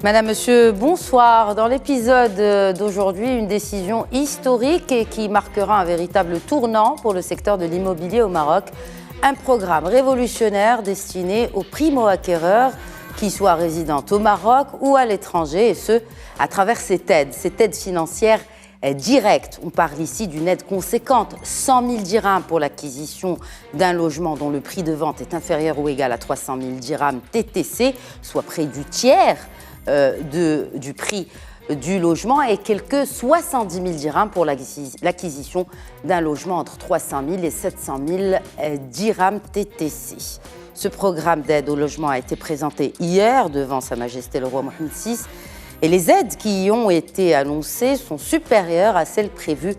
Madame, Monsieur, bonsoir. Dans l'épisode d'aujourd'hui, une décision historique et qui marquera un véritable tournant pour le secteur de l'immobilier au Maroc. Un programme révolutionnaire destiné aux primo-acquéreurs qui soient résidents au Maroc ou à l'étranger, et ce, à travers cette aide financière directe. On parle ici d'une aide conséquente, 100 000 dirhams pour l'acquisition d'un logement dont le prix de vente est inférieur ou égal à 300 000 dirhams TTC, soit près du tiers du prix du logement, et quelques 70 000 dirhams pour l'acquisition d'un logement entre 300 000 et 700 000 dirhams TTC. Ce programme d'aide au logement a été présenté hier devant Sa Majesté le roi Mohammed VI, et les aides qui y ont été annoncées sont supérieures à celles prévues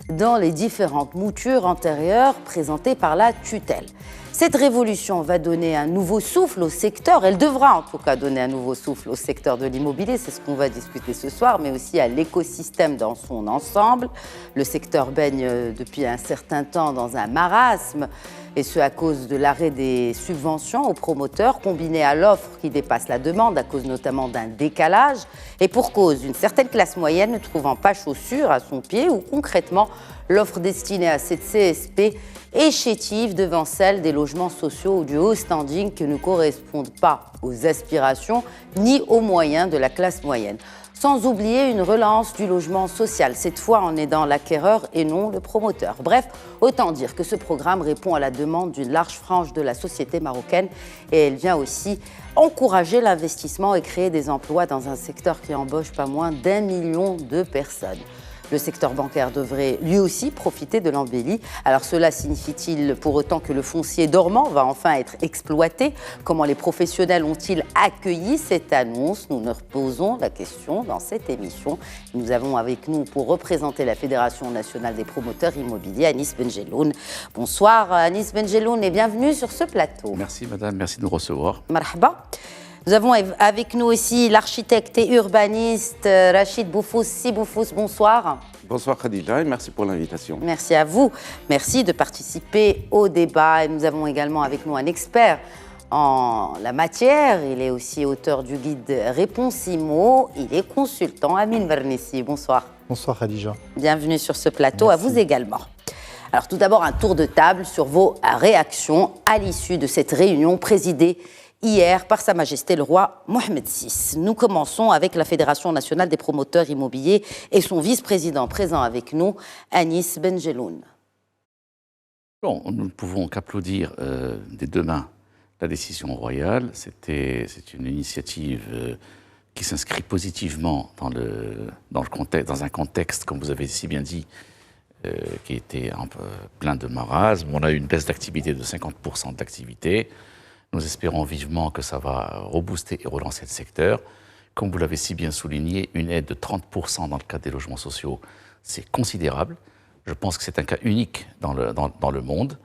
dans les différentes moutures antérieures présentées par la tutelle. Cette révolution va donner un nouveau souffle au secteur, elle devra en tout cas donner un nouveau souffle au secteur de l'immobilier, c'est ce qu'on va discuter ce soir, mais aussi à l'écosystème dans son ensemble. Le secteur baigne depuis un certain temps dans un marasme, et ce à cause de l'arrêt des subventions aux promoteurs, combiné à l'offre qui dépasse la demande, à cause notamment d'un décalage, et pour cause d'une certaine classe moyenne ne trouvant pas chaussure à son pied, ou concrètement l'offre destinée à cette CSP est chétive devant celle des logements sociaux ou du haut standing qui ne correspondent pas aux aspirations ni aux moyens de la classe moyenne. Sans oublier une relance du logement social, cette fois en aidant l'acquéreur et non le promoteur. Bref, autant dire que ce programme répond à la demande d'une large frange de la société marocaine, et elle vient aussi encourager l'investissement et créer des emplois dans un secteur qui embauche pas moins d'1 million de personnes. Le secteur bancaire devrait lui aussi profiter de l'embellie. Alors cela signifie-t-il pour autant que le foncier dormant va enfin être exploité? Comment les professionnels ont-ils accueilli cette annonce? Nous nous posons la question dans cette émission. Nous avons avec nous pour représenter la Fédération nationale des promoteurs immobiliers, Anis Benjeloun. Bonsoir Anis Benjeloun et bienvenue sur ce plateau. Merci madame, merci de nous recevoir. Marhaba. Nous avons avec nous aussi l'architecte et urbaniste Rachid Boufous. Si Boufous, bonsoir. Bonsoir Khadija et merci pour l'invitation. Merci à vous. Merci de participer au débat. Et nous avons également avec nous un expert en la matière. Il est aussi auteur du guide Réponse IMO. Il est consultant. Amin Vernessi, bonsoir. Bonsoir Khadija. Bienvenue sur ce plateau. Merci. À vous également. Alors tout d'abord, un tour de table sur vos réactions à l'issue de cette réunion présidée hier par Sa Majesté le roi Mohammed VI. Nous commençons avec la Fédération nationale des promoteurs immobiliers et son vice-président présent avec nous, Anis Benjeloun. Bon, nous ne pouvons qu'applaudir des deux mains la décision royale. C'est une initiative qui s'inscrit positivement dans un contexte, comme vous avez si bien dit, qui était un peu plein de marasme. On a eu une baisse d'activité de 50% d'activité. Nous espérons vivement que ça va rebooster et relancer le secteur. Comme vous l'avez si bien souligné, une aide de 30% dans le cadre des logements sociaux, c'est considérable. Je pense que c'est un cas unique dans le monde.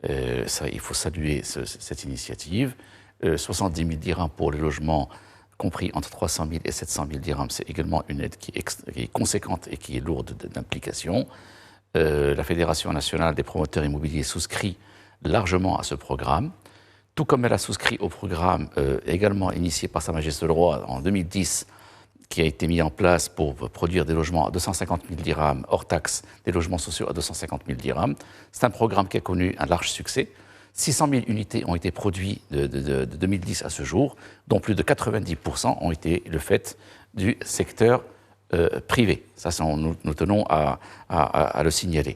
Il faut saluer cette initiative. 70 000 dirhams pour les logements compris entre 300 000 et 700 000 dirhams, c'est également une aide qui est conséquente et qui est lourde d'implications. La Fédération nationale des promoteurs immobiliers souscrit largement à ce programme, tout comme elle a souscrit au programme également initié par Sa Majesté le Roi en 2010, qui a été mis en place pour produire des logements à 250 000 dirhams, hors taxe, des logements sociaux à 250 000 dirhams. C'est un programme qui a connu un large succès. 600 000 unités ont été produites de 2010 à ce jour, dont plus de 90% ont été le fait du secteur privé. Ça, nous tenons à le signaler.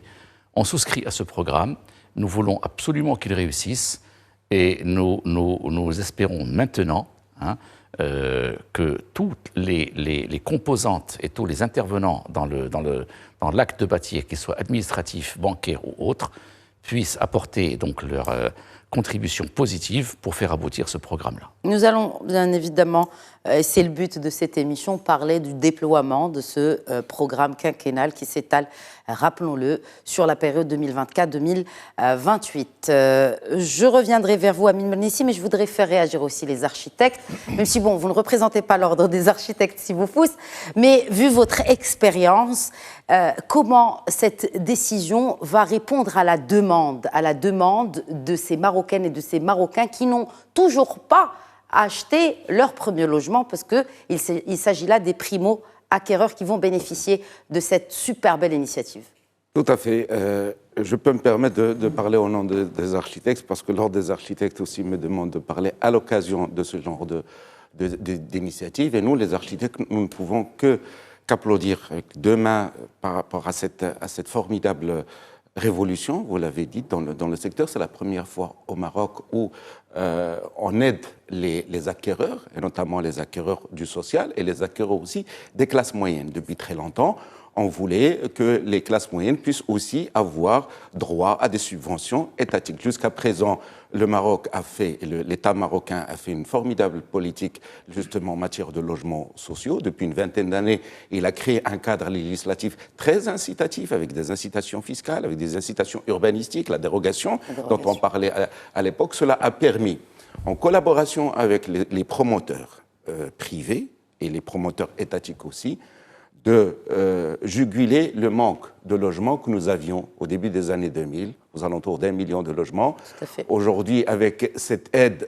On souscrit à ce programme. Nous voulons absolument qu'il réussisse. Et nous espérons maintenant que toutes les composantes et tous les intervenants dans l'acte de bâtir, qu'ils soient administratifs, bancaires ou autres, puissent apporter donc leur contribution positive pour faire aboutir ce programme-là. Nous allons bien évidemment, c'est le but de cette émission, parler du déploiement de ce programme quinquennal qui s'étale, rappelons-le, sur la période 2024-2028. Je reviendrai vers vous, Amin Vernessi, mais je voudrais faire réagir aussi les architectes, même si, bon, vous ne représentez pas l'ordre des architectes, si vous pousse, mais vu votre expérience, comment cette décision va répondre à la demande de ces Marocaines et de ces Marocains qui n'ont toujours pas à acheter leur premier logement, parce qu'il s'agit là des primo-acquéreurs qui vont bénéficier de cette super belle initiative. Tout à fait. Je peux me permettre de parler au nom des architectes, parce que l'Ordre des architectes aussi me demande de parler à l'occasion de ce genre d'initiative. Et nous, les architectes, nous ne pouvons qu'applaudir deux mains par rapport à cette formidable révolution. Vous l'avez dit, dans le secteur, c'est la première fois au Maroc où on aide les acquéreurs, et notamment les acquéreurs du social et les acquéreurs aussi des classes moyennes. Depuis très longtemps, on voulait que les classes moyennes puissent aussi avoir droit à des subventions étatiques. Jusqu'à présent, l'État marocain a fait une formidable politique justement en matière de logements sociaux. Depuis une vingtaine d'années, il a créé un cadre législatif très incitatif, avec des incitations fiscales, avec des incitations urbanistiques, la dérogation dont on parlait à l'époque. Cela a permis, en collaboration avec les promoteurs privés et les promoteurs étatiques aussi, de juguler le manque de logements que nous avions au début des années 2000, aux alentours d'1 million de logements. Aujourd'hui, avec cette aide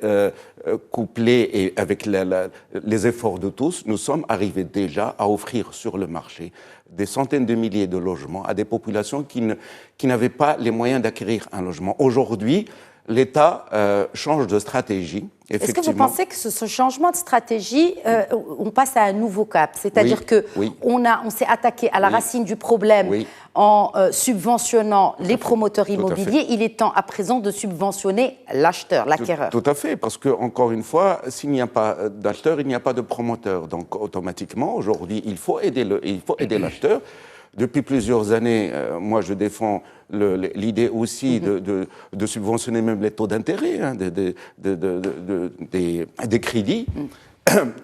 couplée et avec les efforts de tous, nous sommes arrivés déjà à offrir sur le marché des centaines de milliers de logements à des populations qui n'avaient pas les moyens d'acquérir un logement. Aujourd'hui, l'État change de stratégie. Est-ce que vous pensez que ce changement de stratégie, on passe à un nouveau cap? C'est-à-dire qu'on s'est attaqué à la racine du problème en subventionnant les promoteurs immobiliers. Il est temps à présent de subventionner l'acheteur, l'acquéreur. Tout à fait, parce que, encore une fois, s'il n'y a pas d'acheteur, il n'y a pas de promoteur. Donc, automatiquement, aujourd'hui, il faut aider l'acheteur. Depuis plusieurs années, moi, je défends l'idée aussi de subventionner même les taux d'intérêt des crédits.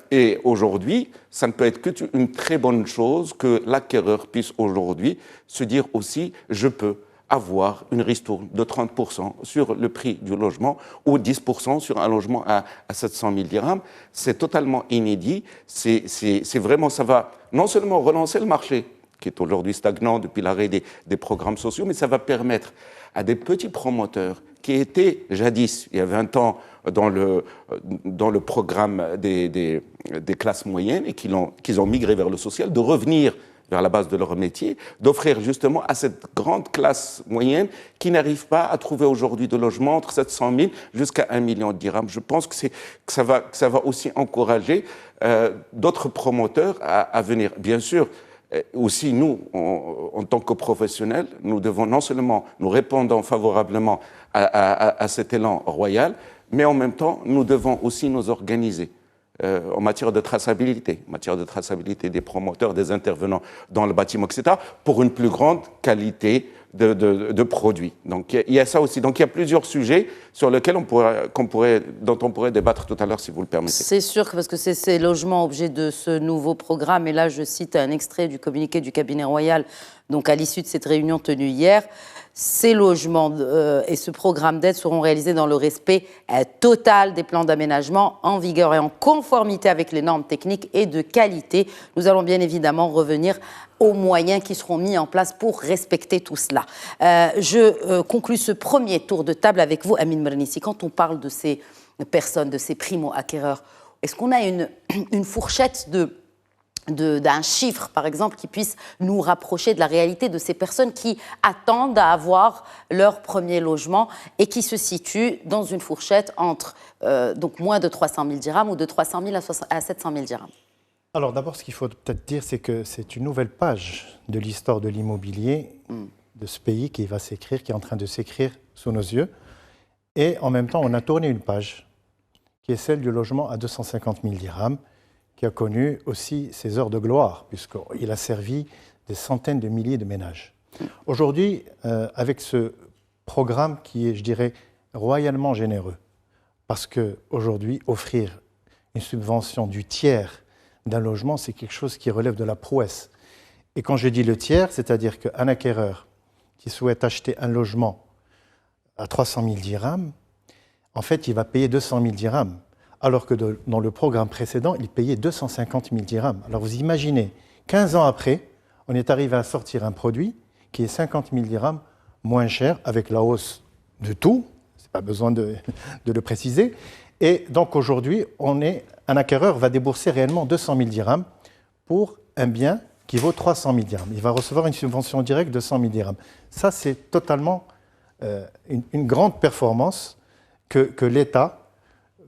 Et aujourd'hui, ça ne peut être qu'une très bonne chose que l'acquéreur puisse aujourd'hui se dire aussi « je peux avoir une ristourne de 30% sur le prix du logement ou 10% sur un logement à 700 000 dirhams ». C'est totalement inédit. C'est vraiment, ça va non seulement relancer le marché, qui est aujourd'hui stagnant depuis l'arrêt des programmes sociaux, mais ça va permettre à des petits promoteurs qui étaient jadis, il y a 20 ans, dans le programme des classes moyennes et qui ont migré vers le social, de revenir vers la base de leur métier, d'offrir justement à cette grande classe moyenne qui n'arrive pas à trouver aujourd'hui de logement entre 700 000 jusqu'à 1 million de dirhams. Je pense que ça va aussi encourager d'autres promoteurs à venir. Bien sûr, aussi, nous, en tant que professionnels, nous devons non seulement nous répondre favorablement à cet élan royal, mais en même temps, nous devons aussi nous organiser en matière de traçabilité des promoteurs, des intervenants dans le bâtiment, etc., pour une plus grande qualité de produits. Donc il y a ça aussi. Donc il y a plusieurs sujets sur lesquels dont on pourrait débattre tout à l'heure, si vous le permettez. C'est sûr, parce que c'est ces logements objet de ce nouveau programme. Et là, je cite un extrait du communiqué du cabinet royal, donc à l'issue de cette réunion tenue hier. Ces logements et ce programme d'aide seront réalisés dans le respect total des plans d'aménagement en vigueur et en conformité avec les normes techniques et de qualité. Nous allons bien évidemment revenir aux moyens qui seront mis en place pour respecter tout cela. Je conclus ce premier tour de table avec vous, Amine Mernissi. Quand on parle de ces personnes, de ces primo-acquéreurs, est-ce qu'on a une fourchette d'un chiffre, par exemple, qui puisse nous rapprocher de la réalité de ces personnes qui attendent à avoir leur premier logement et qui se situent dans une fourchette entre donc moins de 300 000 dirhams ou de 300 000 à 700 000 dirhams? Alors d'abord, ce qu'il faut peut-être dire, c'est que c'est une nouvelle page de l'histoire de l'immobilier de ce pays qui va s'écrire, qui est en train de s'écrire sous nos yeux. Et en même temps, on a tourné une page qui est celle du logement à 250 000 dirhams, qui a connu aussi ses heures de gloire, puisqu'il a servi des centaines de milliers de ménages. Aujourd'hui, avec ce programme qui est, je dirais, royalement généreux, parce qu'aujourd'hui, offrir une subvention du tiers d'un logement, c'est quelque chose qui relève de la prouesse. Et quand je dis le tiers, c'est-à-dire qu'un acquéreur qui souhaite acheter un logement à 300 000 dirhams, en fait, il va payer 200 000 dirhams. Alors que dans le programme précédent, il payait 250 000 dirhams. Alors vous imaginez, 15 ans après, on est arrivé à sortir un produit qui est 50 000 dirhams moins cher, avec la hausse de tout, c'est pas besoin de le préciser, Et donc aujourd'hui, un acquéreur va débourser réellement 200 000 dirhams pour un bien qui vaut 300 000 dirhams. Il va recevoir une subvention directe de 100 000 dirhams. Ça, c'est totalement une grande performance que l'État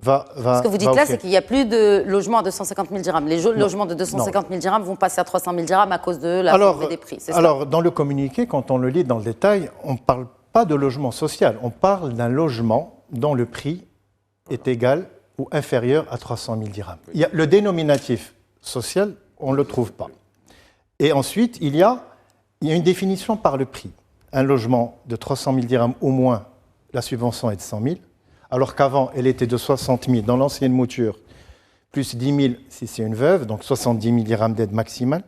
va Ce que vous dites là, c'est qu'il n'y a plus de logements à 250 000 dirhams. Les logements de 250 000 dirhams vont passer à 300 000 dirhams à cause de la flambée des prix. Alors, dans le communiqué, quand on le lit dans le détail, on ne parle pas de logement social. On parle d'un logement dont le prix est égal ou inférieur à 300 000 dirhams. Le dénominatif social, on ne le trouve pas. Et ensuite, il y a une définition par le prix. Un logement de 300 000 dirhams au moins, la subvention est de 100 000, alors qu'avant, elle était de 60 000 dans l'ancienne mouture, plus 10 000 si c'est une veuve, donc 70 000 dirhams d'aide maximale.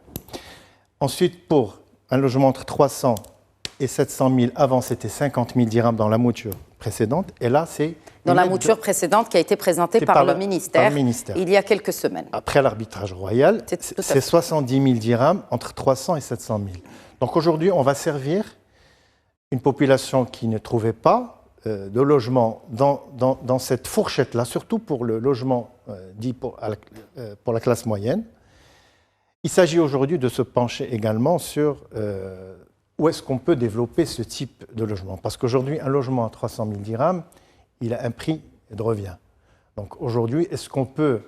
Ensuite, pour un logement entre 300 et 700 000, avant c'était 50 000 dirhams dans la mouture précédente, et là c'est... Dans la mouture précédente qui a été présentée par le ministère il y a quelques semaines. Après l'arbitrage royal, c'est 70 000 dirhams entre 300 et 700 000. Donc aujourd'hui, on va servir une population qui ne trouvait pas de logement dans cette fourchette-là, surtout pour le logement dit pour la classe moyenne. Il s'agit aujourd'hui de se pencher également sur où est-ce qu'on peut développer ce type de logement. Parce qu'aujourd'hui, un logement à 300 000 dirhams, il a un prix de revient. Donc aujourd'hui, est-ce qu'on peut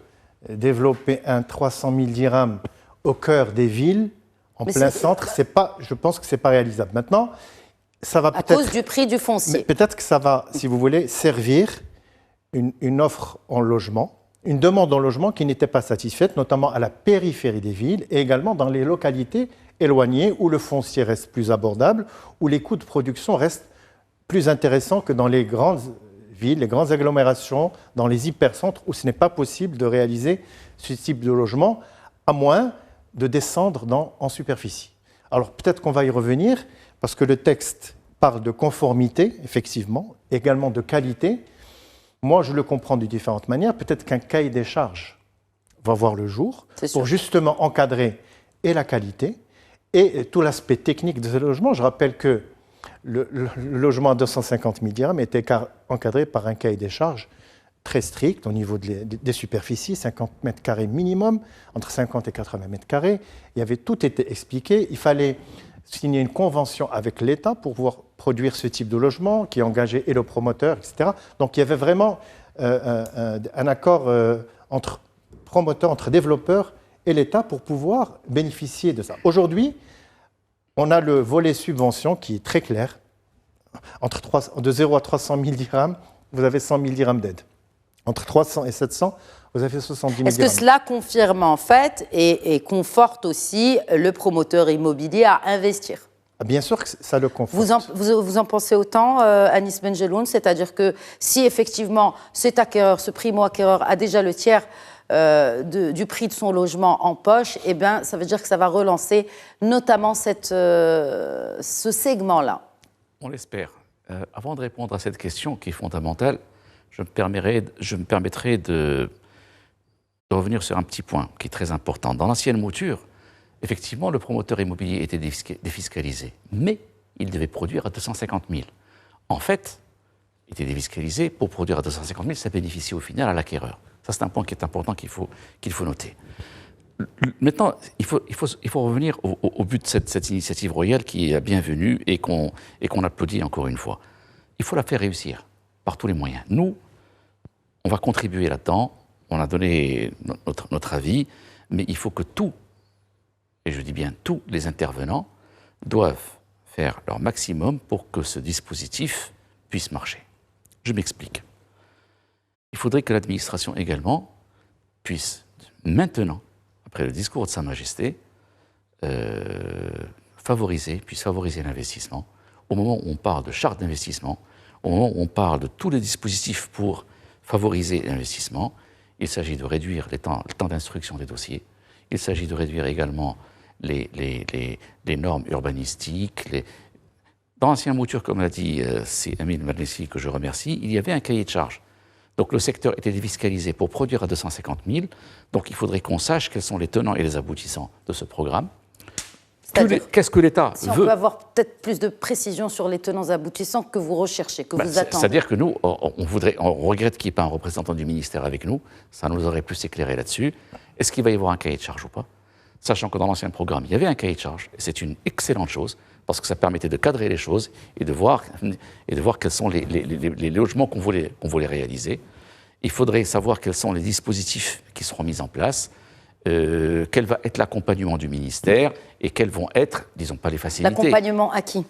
développer un 300 000 dirhams au cœur des villes, en plein centre? Je pense que ce n'est pas réalisable. Maintenant, ça va peut-être... À cause du prix du foncier. Peut-être que ça va, si vous voulez, servir une offre en logement, une demande en logement qui n'était pas satisfaite, notamment à la périphérie des villes et également dans les localités éloignées où le foncier reste plus abordable, où les coûts de production restent plus intéressants que dans les grandes villes, les grandes agglomérations, dans les hypercentres où ce n'est pas possible de réaliser ce type de logement, à moins de descendre en superficie. Alors peut-être qu'on va y revenir, parce que le texte parle de conformité, effectivement, également de qualité. Moi, je le comprends de différentes manières. Peut-être qu'un cahier des charges va voir le jour pour justement encadrer et la qualité et tout l'aspect technique de ce logement. Je rappelle que le logement à 250 000 dirhams était encadré par un cahier des charges très strict au niveau des superficies, 50 mètres carrés minimum, entre 50 et 80 mètres carrés. Tout était expliqué. Il fallait signer une convention avec l'État pour pouvoir produire ce type de logement qui engageait et le promoteur, etc. Donc il y avait vraiment un accord entre promoteurs, entre développeurs et l'État pour pouvoir bénéficier de ça. Aujourd'hui, on a le volet subvention qui est très clair. De 0 à 300 000 dirhams, vous avez 100 000 dirhams d'aide. Entre 300 et 700, vous avez 70 000 dirhams. Est-ce que cela confirme en fait et conforte aussi le promoteur immobilier à investir? Bien sûr que ça le conforte. Vous en pensez autant, Anis Benjeloun? C'est-à-dire que si effectivement cet acquéreur, ce primo-acquéreur a déjà le tiers du prix de son logement en poche, eh bien, ça veut dire que ça va relancer notamment ce segment-là. On l'espère. Avant de répondre à cette question qui est fondamentale, je me permettrai de revenir sur un petit point qui est très important. Dans l'ancienne mouture, effectivement, le promoteur immobilier était défiscalisé, mais il devait produire à 250 000. En fait, il était défiscalisé pour produire à 250 000, ça bénéficie au final à l'acquéreur. Ça, c'est un point qui est important qu'il faut noter. Maintenant, il faut revenir au but de cette initiative royale qui est la bienvenue et qu'on applaudit encore une fois. Il faut la faire réussir par tous les moyens. Nous, on va contribuer là-dedans, on a donné notre avis, mais il faut que tous, et je dis bien tous les intervenants, doivent faire leur maximum pour que ce dispositif puisse marcher. Je m'explique. Il faudrait que l'administration également puisse maintenant, après le discours de Sa Majesté, favoriser l'investissement. Au moment où on parle de charte d'investissement, au moment où on parle de tous les dispositifs pour favoriser l'investissement, il s'agit de réduire le temps d'instruction des dossiers, il s'agit de réduire également les normes urbanistiques. Dans l'ancienne mouture, comme l'a dit c'est Amin Marnessi, que je remercie, il y avait un cahier de charges. Donc le secteur était défiscalisé pour produire à 250 000. Donc il faudrait qu'on sache quels sont les tenants et les aboutissants de ce programme. Qu'est-ce que l'État si veut? on peut avoir peut-être plus de précision sur les tenants aboutissants que vous recherchez, que vous attendez. C'est-à-dire que nous, on regrette qu'il n'y ait pas un représentant du ministère avec nous. Ça nous aurait plus éclairé là-dessus. Est-ce qu'il va y avoir un cahier de charge ou pas? Sachant que dans l'ancien programme, il y avait un cahier de charge, et c'est une excellente chose, parce que ça permettait de cadrer les choses et de voir quels sont les logements qu'on voulait réaliser. Il faudrait savoir quels sont les dispositifs qui seront mis en place, quel va être l'accompagnement du ministère et quelles vont être, disons pas les facilités. L'accompagnement à qui?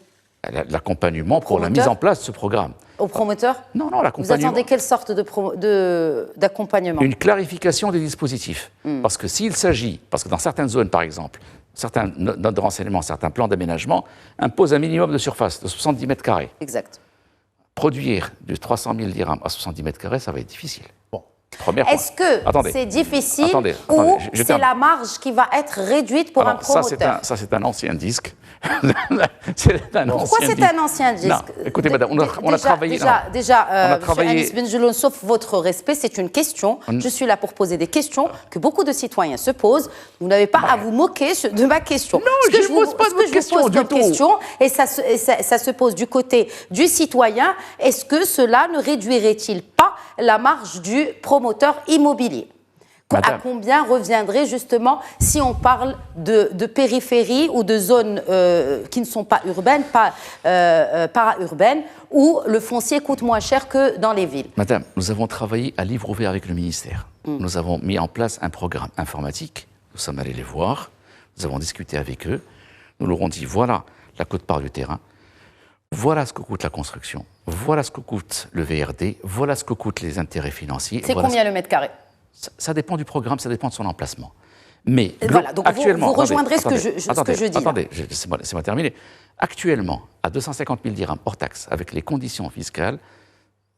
L'accompagnement pour la mise en place de ce programme. Aux promoteurs? Non, l'accompagnement. Vous attendez quelle sorte d'accompagnement? Une clarification des dispositifs. Parce que s'il s'agit, parce que dans certaines zones, par exemple, certains notes de renseignement, certains plans d'aménagement imposent un minimum de surface de 70 mètres carrés. Exact. Produire de 300 000 dirhams à 70 mètres carrés, ça va être difficile. Bon. Est-ce que c'est difficile ou c'est la marge qui va être réduite pour un promoteur? Ça, c'est un ancien disque. Pourquoi c'est un ancien disque? Non, écoutez, madame, on a travaillé... Déjà, M. Anis Benjeloun, sauf votre respect, c'est une question. Je suis là pour poser des questions que beaucoup de citoyens se posent. Vous n'avez pas à vous moquer de ma question. Non, je ne pose pas de votre question du tout. Et ça se pose du côté du citoyen. Est-ce que cela ne réduirait-il pas la marge du promoteur immobilier? À combien reviendrait justement si on parle de périphéries ou de zones qui ne sont pas urbaines, para-urbaines, où le foncier coûte moins cher que dans les villes? Madame, nous avons travaillé à livre ouvert avec le ministère. Nous avons mis en place un programme informatique. Nous sommes allés les voir. Nous avons discuté avec eux. Nous leur avons dit, voilà la quote-part du terrain. Voilà ce que coûte la construction. Voilà ce que coûte le VRD. Voilà ce que coûtent les intérêts financiers. C'est combien le mètre carré? Ça dépend du programme, ça dépend de son emplacement. Mais voilà, donc actuellement, vous rejoindrez ce que je dis. Attendez, laissez-moi terminer. Actuellement, à 250 000 dirhams hors taxe, avec les conditions fiscales,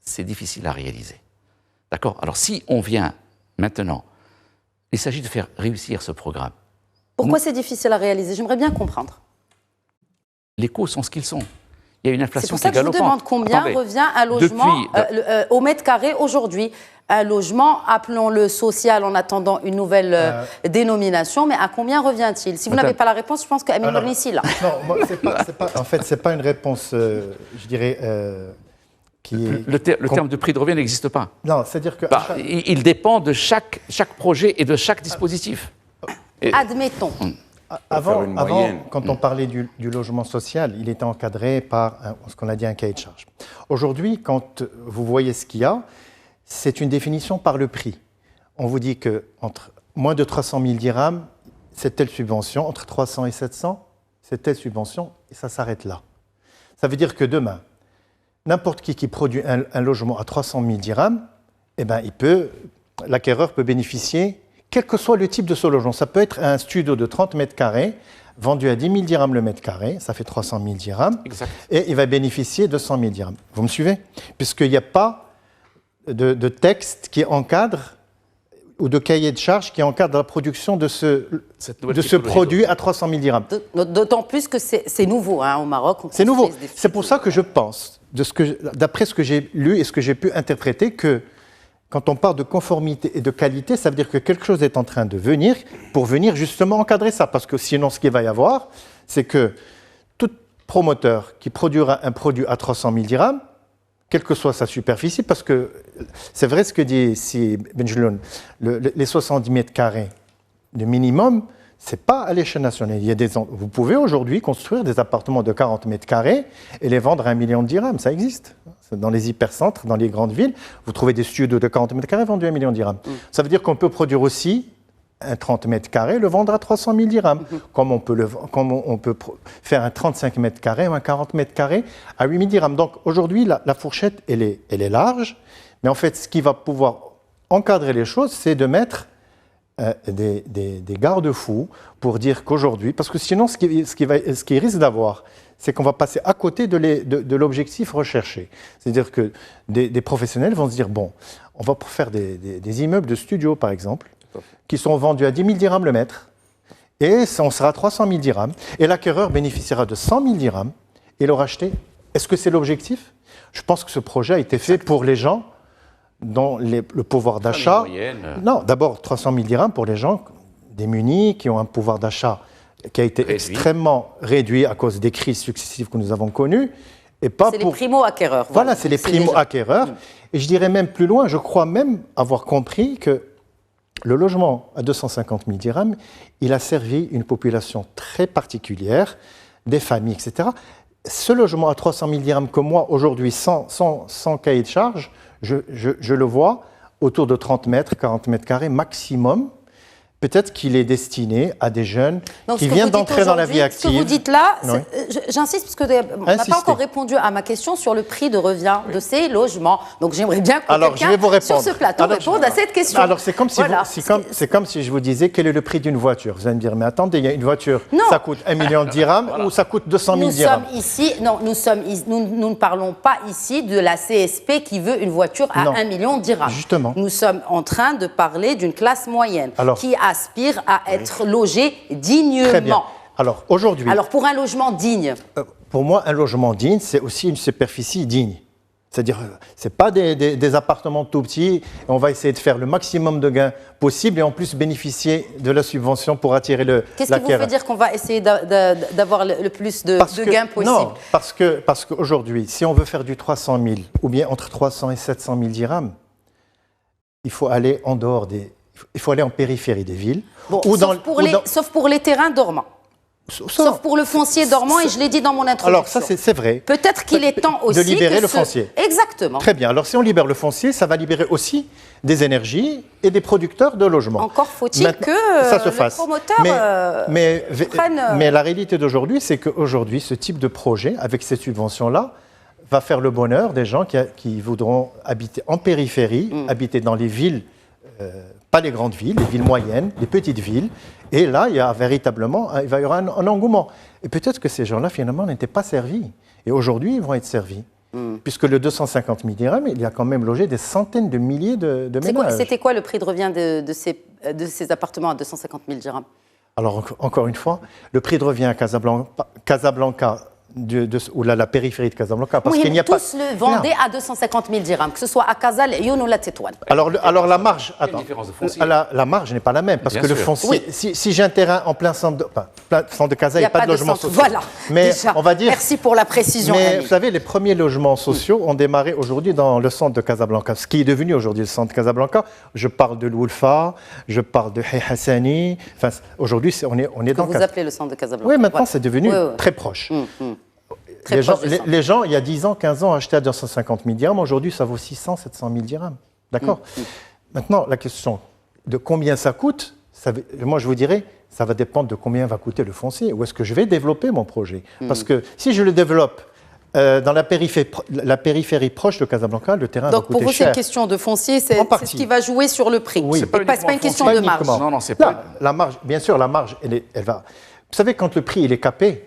c'est difficile à réaliser. D'accord? Alors si on vient maintenant, il s'agit de faire réussir ce programme. Pourquoi c'est difficile à réaliser? J'aimerais bien comprendre. Les coûts sont ce qu'ils sont. Il y a une inflation qui est galopante. C'est pour ça que je vous demande combien revient un logement au mètre carré aujourd'hui. Un logement, appelons-le social en attendant une nouvelle dénomination, mais à combien revient-il? Si vous n'avez pas la réponse, je pense qu'Amin Mornissi là. Non, moi, en fait, ce n'est pas une réponse, je dirais, qui est... Le terme de prix de revient n'existe pas. Non, c'est-à-dire que... il dépend de chaque projet et de chaque dispositif. Admettons. Avant, quand on parlait du logement social, il était encadré par ce qu'on a dit un cahier de charge. Aujourd'hui, quand vous voyez ce qu'il y a, c'est une définition par le prix. On vous dit qu'entre moins de 300 000 dirhams, c'est telle subvention, entre 300 et 700, c'est telle subvention, et ça s'arrête là. Ça veut dire que demain, n'importe qui produit un logement à 300 000 dirhams, eh ben, l'acquéreur peut bénéficier, quel que soit le type de ce logement. Ça peut être un studio de 30 mètres carrés, vendu à 10 000 dirhams le mètre carré, ça fait 300 000 dirhams, exact. Et il va bénéficier de 100 000 dirhams. Vous me suivez? Puisqu'il n'y a pas de texte qui encadre ou de cahier de charge qui encadre la production de ce produit à 300 000 dirhams. D'autant plus que c'est nouveau au Maroc. C'est nouveau. C'est pour ça que je pense, d'après ce que j'ai lu et ce que j'ai pu interpréter, que quand on parle de conformité et de qualité, ça veut dire que quelque chose est en train de venir pour venir justement encadrer ça. Parce que sinon, ce qu'il va y avoir, c'est que tout promoteur qui produira un produit à 300 000 dirhams, quelle que soit sa superficie, parce que c'est vrai ce que dit ici Benjeloun, les 70 mètres carrés de minimum, ce n'est pas à l'échelle nationale. Vous pouvez aujourd'hui construire des appartements de 40 mètres carrés et les vendre à 1 million de dirhams, ça existe. Dans les hypercentres, dans les grandes villes, vous trouvez des studios de 40 mètres carrés vendus à 1 million de dirhams. Ça veut dire qu'on peut produire aussi un 30 mètres carrés, le vendre à 300 000 dirhams. Comme on peut faire un 35 mètres carrés ou un 40 mètres carrés à 8 000 dirhams. Donc aujourd'hui, la fourchette, elle est large. Mais en fait, ce qui va pouvoir encadrer les choses, c'est de mettre des garde-fous pour dire qu'aujourd'hui, parce que sinon, ce qui risque d'avoir, c'est qu'on va passer à côté de l'objectif recherché. C'est-à-dire que des professionnels vont se dire, bon, on va faire des immeubles de studio, par exemple, qui sont vendus à 10 000 dirhams le mètre, et on sera à 300 000 dirhams, et l'acquéreur bénéficiera de 100 000 dirhams, et l'aura acheté. Est-ce que c'est l'objectif? Je pense que ce projet a été fait pour les gens dont le pouvoir d'achat... Non, d'abord 300 000 dirhams pour les gens démunis, qui ont un pouvoir d'achat qui a été extrêmement réduit à cause des crises successives que nous avons connues. C'est les primo-acquéreurs. Voilà, c'est les primo-acquéreurs. Et je dirais même plus loin, je crois même avoir compris que le logement à 250 000 dirhams, il a servi une population très particulière, des familles, etc. Ce logement à 300 000 dirhams que moi, aujourd'hui, sans cahier de charge, je le vois autour de 30 mètres, 40 mètres carrés maximum. Peut-être qu'il est destiné à des jeunes qui viennent d'entrer dans la vie active. Ce que vous dites là, j'insiste parce qu'on n'a pas encore répondu à ma question sur le prix de revient de ces logements. Donc j'aimerais bien que quelqu'un sur ce plateau réponde à cette question. Alors c'est comme si je vous disais quel est le prix d'une voiture. Vous allez me dire, mais attendez, il y a une voiture, ça coûte 1 million de dirhams ou ça coûte 200 000 dirhams. Nous ne parlons pas ici de la CSP qui veut une voiture à 1 million de dirhams. Justement. Nous sommes en train de parler d'une classe moyenne qui aspire à être logé dignement. Très bien. Alors, aujourd'hui... Alors, pour un logement digne... Pour moi, un logement digne, c'est aussi une superficie digne. C'est-à-dire, ce n'est pas des appartements tout petits. On va essayer de faire le maximum de gains possible et en plus bénéficier de la subvention pour attirer l'acquéreur. Qu'est-ce qui vous fait dire qu'on va essayer d'avoir le plus de gains possible? Non, parce qu'aujourd'hui, si on veut faire du 300 000 ou bien entre 300 et 700 000 dirhams, il faut aller en dehors il faut aller en périphérie des villes. Bon, sauf pour les terrains dormants. Sauf pour le foncier dormant, et je l'ai dit dans mon introduction. Alors ça, c'est vrai. Peut-être qu'il est temps aussi de libérer le foncier. Exactement. Très bien. Alors si on libère le foncier, ça va libérer aussi des énergies et des producteurs de logements. Encore faut-il que ça se fasse. Les promoteurs mais la réalité d'aujourd'hui, c'est qu'aujourd'hui, ce type de projet, avec ces subventions-là, va faire le bonheur des gens qui voudront habiter en périphérie, habiter dans les villes, pas les grandes villes, les villes moyennes, les petites villes. Et là, il y aura un engouement. Et peut-être que ces gens-là, finalement, n'étaient pas servis. Et aujourd'hui, ils vont être servis. Puisque le 250 000 dirhams, il y a quand même logé des centaines de milliers de ménages. C'était quoi le prix de revient de ces appartements à 250 000 dirhams? Alors, encore une fois, le prix de revient à Casablanca ou la périphérie de Casablanca, parce qu'il n'y a pas... tous le vendaient à 250 000 dirhams, que ce soit à Casal, Lyon ou La Tétouane. Alors la marge... Attends, la marge n'est pas la même, parce que le foncier... Si j'ai un terrain en plein centre de Casal, il n'y a pas de logement social. Voilà, mais déjà, on va dire, merci pour la précision. Mais vous savez, les premiers logements sociaux ont démarré aujourd'hui dans le centre de Casablanca, ce qui est devenu aujourd'hui le centre de Casablanca. Je parle de l'Oulfa, je parle de Hay Hassani. Enfin, aujourd'hui, on est dans... Que vous appelez le centre de Casablanca. Oui, maintenant, c'est devenu très proche. Les gens, il y a 10 ans, 15 ans, achetaient à 250 000 dirhams. Aujourd'hui, ça vaut 600, 700 000 dirhams. D'accord. Maintenant, la question de combien ça coûte, moi, je vous dirais, ça va dépendre de combien va coûter le foncier. Où est-ce que je vais développer mon projet? Parce que si je le développe dans la périphérie proche de Casablanca, le terrain va coûter cher. Donc, pour vous, c'est une question de foncier, c'est ce qui va jouer sur le prix. Oui. C'est pas une question de marge. Non, c'est pas... La marge, bien sûr, la marge, elle va... Vous savez, quand le prix il est capé,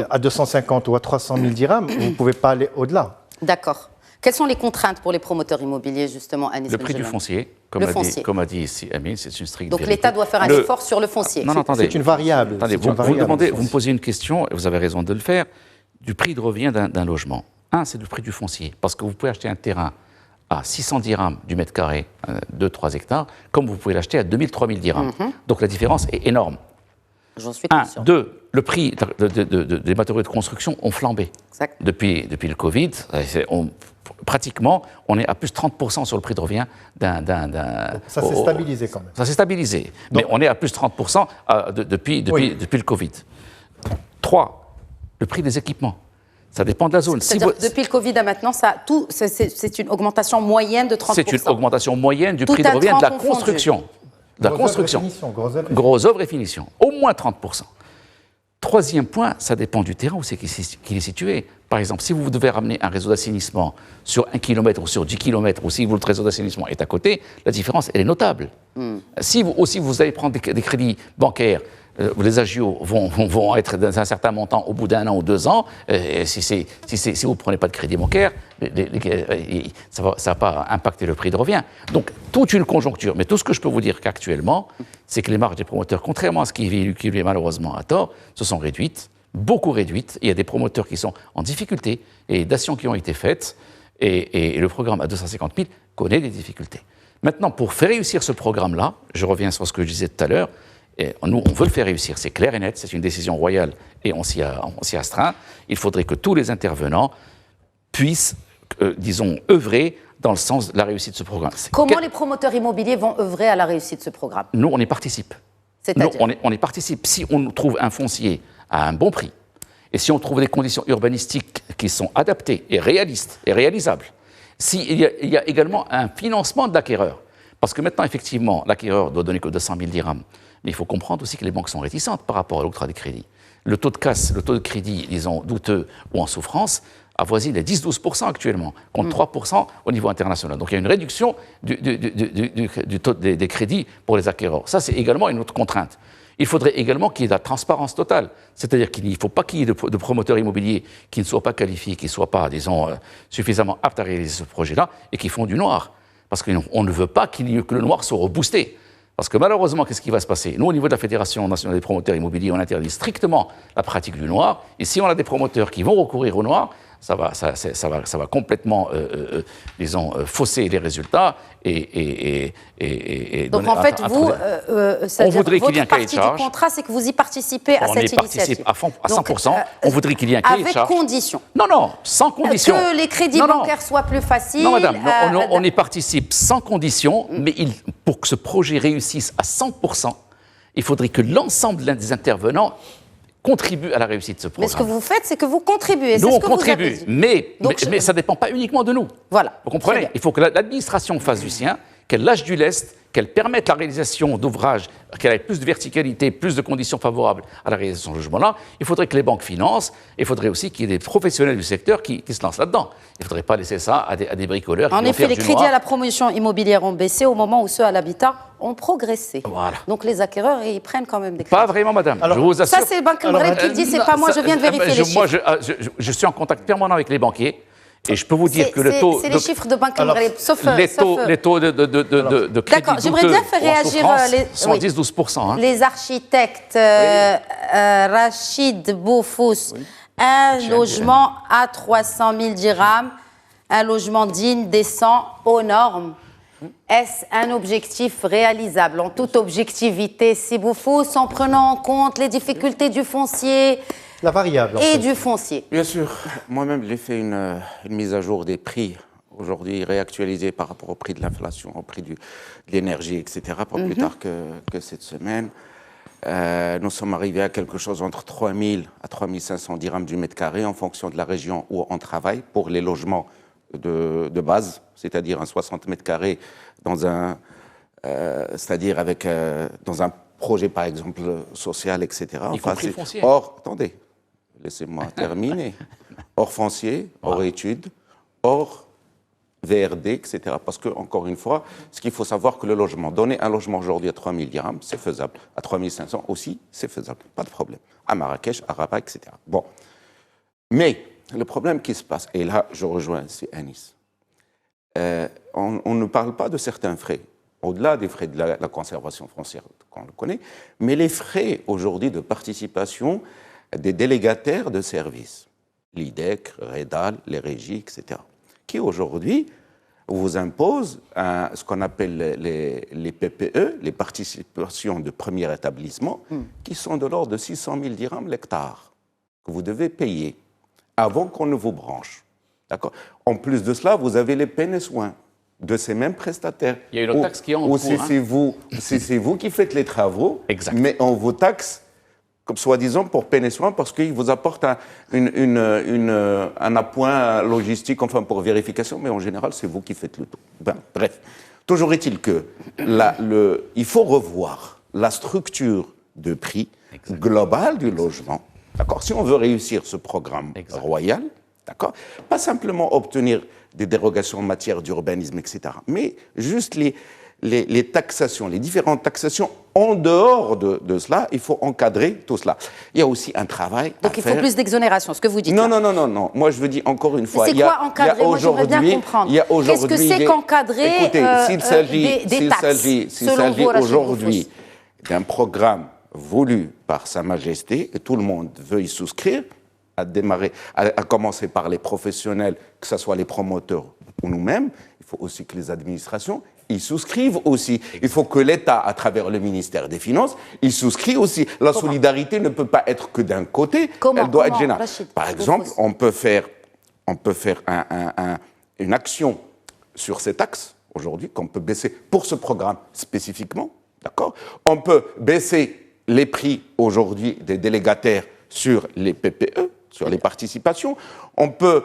à 250 ou à 300 000 dirhams, vous ne pouvez pas aller au-delà. D'accord. Quelles sont les contraintes pour les promoteurs immobiliers, justement, Anis Le prix du foncier, comme a dit ici Amine, c'est une stricte Donc vérité. l'État doit faire un effort sur le foncier. Non, attendez. C'est une variable. Attendez, vous me posez une question, et vous avez raison de le faire, du prix de revient d'un logement. C'est le prix du foncier, parce que vous pouvez acheter un terrain à 600 dirhams du mètre carré, 2-3 hectares, comme vous pouvez l'acheter à 2000, 3000 dirhams. Donc la différence est énorme. J'en suis conscient. 2, le prix des matériaux de construction ont flambé. Exact. Depuis le Covid, pratiquement, on est à plus de 30% sur le prix de revient Ça s'est stabilisé quand même. Ça s'est stabilisé, mais on est à plus de 30% depuis le Covid. 3, le prix des équipements. Ça dépend de la zone. C'est-à-dire depuis le Covid à maintenant, c'est une augmentation moyenne de 30%. C'est une augmentation moyenne du prix de revient de la construction. Gros œuvre et finition. Au moins 30%. Troisième point, ça dépend du terrain où c'est qu'il est situé. Par exemple, si vous devez ramener un réseau d'assainissement sur 1 km ou sur 10 km, ou si votre réseau d'assainissement est à côté, la différence, elle est notable. Si vous allez prendre des crédits bancaires, les agios vont être dans un certain montant au bout d'1 an ou 2 ans. Si vous ne prenez pas de crédit bancaire, ça ne va pas impacter le prix de revient. Donc, toute une conjoncture. Mais tout ce que je peux vous dire qu'actuellement, c'est que les marges des promoteurs, contrairement à ce qui est véhiculé malheureusement à tort, se sont réduites, beaucoup réduites. Il y a des promoteurs qui sont en difficulté et d'actions qui ont été faites. Et le programme à 250 000 connaît des difficultés. Maintenant, pour faire réussir ce programme-là, je reviens sur ce que je disais tout à l'heure, et nous, on veut le faire réussir, c'est clair et net, c'est une décision royale et on s'y astreint. Il faudrait que tous les intervenants puissent, disons, œuvrer dans le sens de la réussite de ce programme. Comment les promoteurs immobiliers vont œuvrer à la réussite de ce programme? Nous, on y participe. C'est-à-dire? On y participe. Si on trouve un foncier à un bon prix, et si on trouve des conditions urbanistiques qui sont adaptées et réalistes et réalisables, s'il y a également un financement de l'acquéreur, parce que maintenant, effectivement, l'acquéreur doit donner que 200 000 dirhams, mais il faut comprendre aussi que les banques sont réticentes par rapport à l'octroi des crédits. Le taux de casse, le taux de crédit, disons, douteux ou en souffrance, avoisine les 10-12% actuellement, contre 3% au niveau international. Donc il y a une réduction du taux des crédits pour les acquéreurs. Ça, c'est également une autre contrainte. Il faudrait également qu'il y ait de la transparence totale. C'est-à-dire qu'il ne faut pas qu'il y ait de promoteurs immobiliers qui ne soient pas qualifiés, qui ne soient pas, disons, suffisamment aptes à réaliser ce projet-là et qui font du noir. Parce qu'on ne veut pas que le noir soit reboosté. Parce que malheureusement, qu'est-ce qui va se passer? Nous, au niveau de la Fédération nationale des promoteurs immobiliers, on interdit strictement la pratique du noir. Et si on a des promoteurs qui vont recourir au noir, ça va complètement, disons, fausser les résultats et donc en fait, vous, on voudrait qu'il y ait un cahier de charge. Du contrat, c'est que vous y participez à cette initiative. À 100%. On voudrait qu'il y ait un cahier de charge. Avec condition. Non, sans condition. Que les crédits bancaires soient plus faciles. Non, madame, on y participe sans condition, mais pour que ce projet réussisse à 100%, il faudrait que l'ensemble des intervenants contribue à la réussite de ce programme. Mais ce que vous faites, c'est que vous contribuez. Nous, on contribue, mais ça ne dépend pas uniquement de nous. Voilà. Vous comprenez? Il faut que l'administration fasse du sien, qu'elle lâche du lest, qu'elle permette la réalisation d'ouvrages, qu'elle ait plus de verticalité, plus de conditions favorables à la réalisation de ce logement-là. Il faudrait que les banques financent, et il faudrait aussi qu'il y ait des professionnels du secteur qui se lancent là-dedans. Il ne faudrait pas laisser ça à des bricoleurs. En effet, les crédits à la promotion immobilière ont baissé au moment où ceux à l'habitat ont progressé. Voilà. Donc les acquéreurs, ils prennent quand même des crédits. Pas vraiment, madame. Alors, je vous assure. Ça, c'est Banque Maghreb qui le dit, c'est pas moi, je viens de vérifier les chiffres. Moi, je suis en contact permanent avec les banquiers. Et je peux vous dire que le taux... C'est les chiffres de Banque Maghreb, sauf... Les taux de crédit d'accord, j'aimerais bien faire réagir sont 10-12%. Hein. Les architectes, Rachid Boufous, un logement à 300 000 dirhams, un logement digne, décent, aux normes. Est-ce un objectif réalisable en toute objectivité, si Boufous, en prenant en compte les difficultés du foncier? La variable. Et du foncier. Bien sûr. Moi-même, j'ai fait une mise à jour des prix, aujourd'hui réactualisés par rapport au prix de l'inflation, au prix de l'énergie, etc., pas plus tard que cette semaine. Nous sommes arrivés à quelque chose entre 3 000 à 3 500 dirhams du mètre carré en fonction de la région où on travaille pour les logements de base, c'est-à-dire un 60 mètres carrés dans un, c'est-à-dire avec dans un projet par exemple social, etc. Y compris foncier. Or, attendez, laissez-moi terminer. Hors foncier, hors études, hors VRD, etc. Parce que, encore une fois, ce qu'il faut savoir que le logement, donner un logement aujourd'hui à 3 000 dirhams, c'est faisable. À 3 500 aussi, c'est faisable. Pas de problème. À Marrakech, à Rabat, etc. Bon. Mais, le problème qui se passe, et là, je rejoins Anis, on ne parle pas de certains frais, au-delà des frais de la conservation foncière qu'on le connaît, mais les frais aujourd'hui de participation des délégataires de services, l'IDEC, REDAL, les régies, etc., qui aujourd'hui vous imposent ce qu'on appelle les PPE, les participations de premier établissement, qui sont de l'ordre de 600 000 dirhams l'hectare, que vous devez payer avant qu'on ne vous branche. D'accord. En plus de cela, vous avez les peines et soins de ces mêmes prestataires. Il y a une autre taxe qui est en cours. Ou c'est vous qui faites les travaux, exact. Mais on vous taxe, comme soi-disant, pour peine et soins, parce qu'ils vous apportent un appoint logistique, enfin pour vérification, mais en général, c'est vous qui faites le tout. Ben, bref, toujours est-il que il faut revoir la structure de prix globale du logement. D'accord. Si on veut réussir ce programme royal, d'accord, pas simplement obtenir des dérogations en matière d'urbanisme, etc., mais juste les taxations, les différentes taxations en dehors de cela, il faut encadrer tout cela. Il y a aussi un travail Donc il faut plus d'exonération, ce que vous dites. Non. Moi, je veux dire encore une fois. C'est quoi encadrer? Moi, j'aimerais bien comprendre. Qu'est-ce que c'est qu'encadrer s'il s'agit aujourd'hui d'un programme voulu par Sa Majesté, et tout le monde veut y souscrire, à commencer par les professionnels, que ce soit les promoteurs ou nous-mêmes, il faut aussi que les administrations y souscrivent aussi. Il faut que l'État, à travers le ministère des Finances, y souscrit aussi. La solidarité ne peut pas être que d'un côté, elle doit être générale. Par exemple, on peut faire une action sur ces taxes, aujourd'hui, qu'on peut baisser pour ce programme spécifiquement, d'accord ? On peut baisser les prix, aujourd'hui, des délégataires sur les PPE, sur les participations. On peut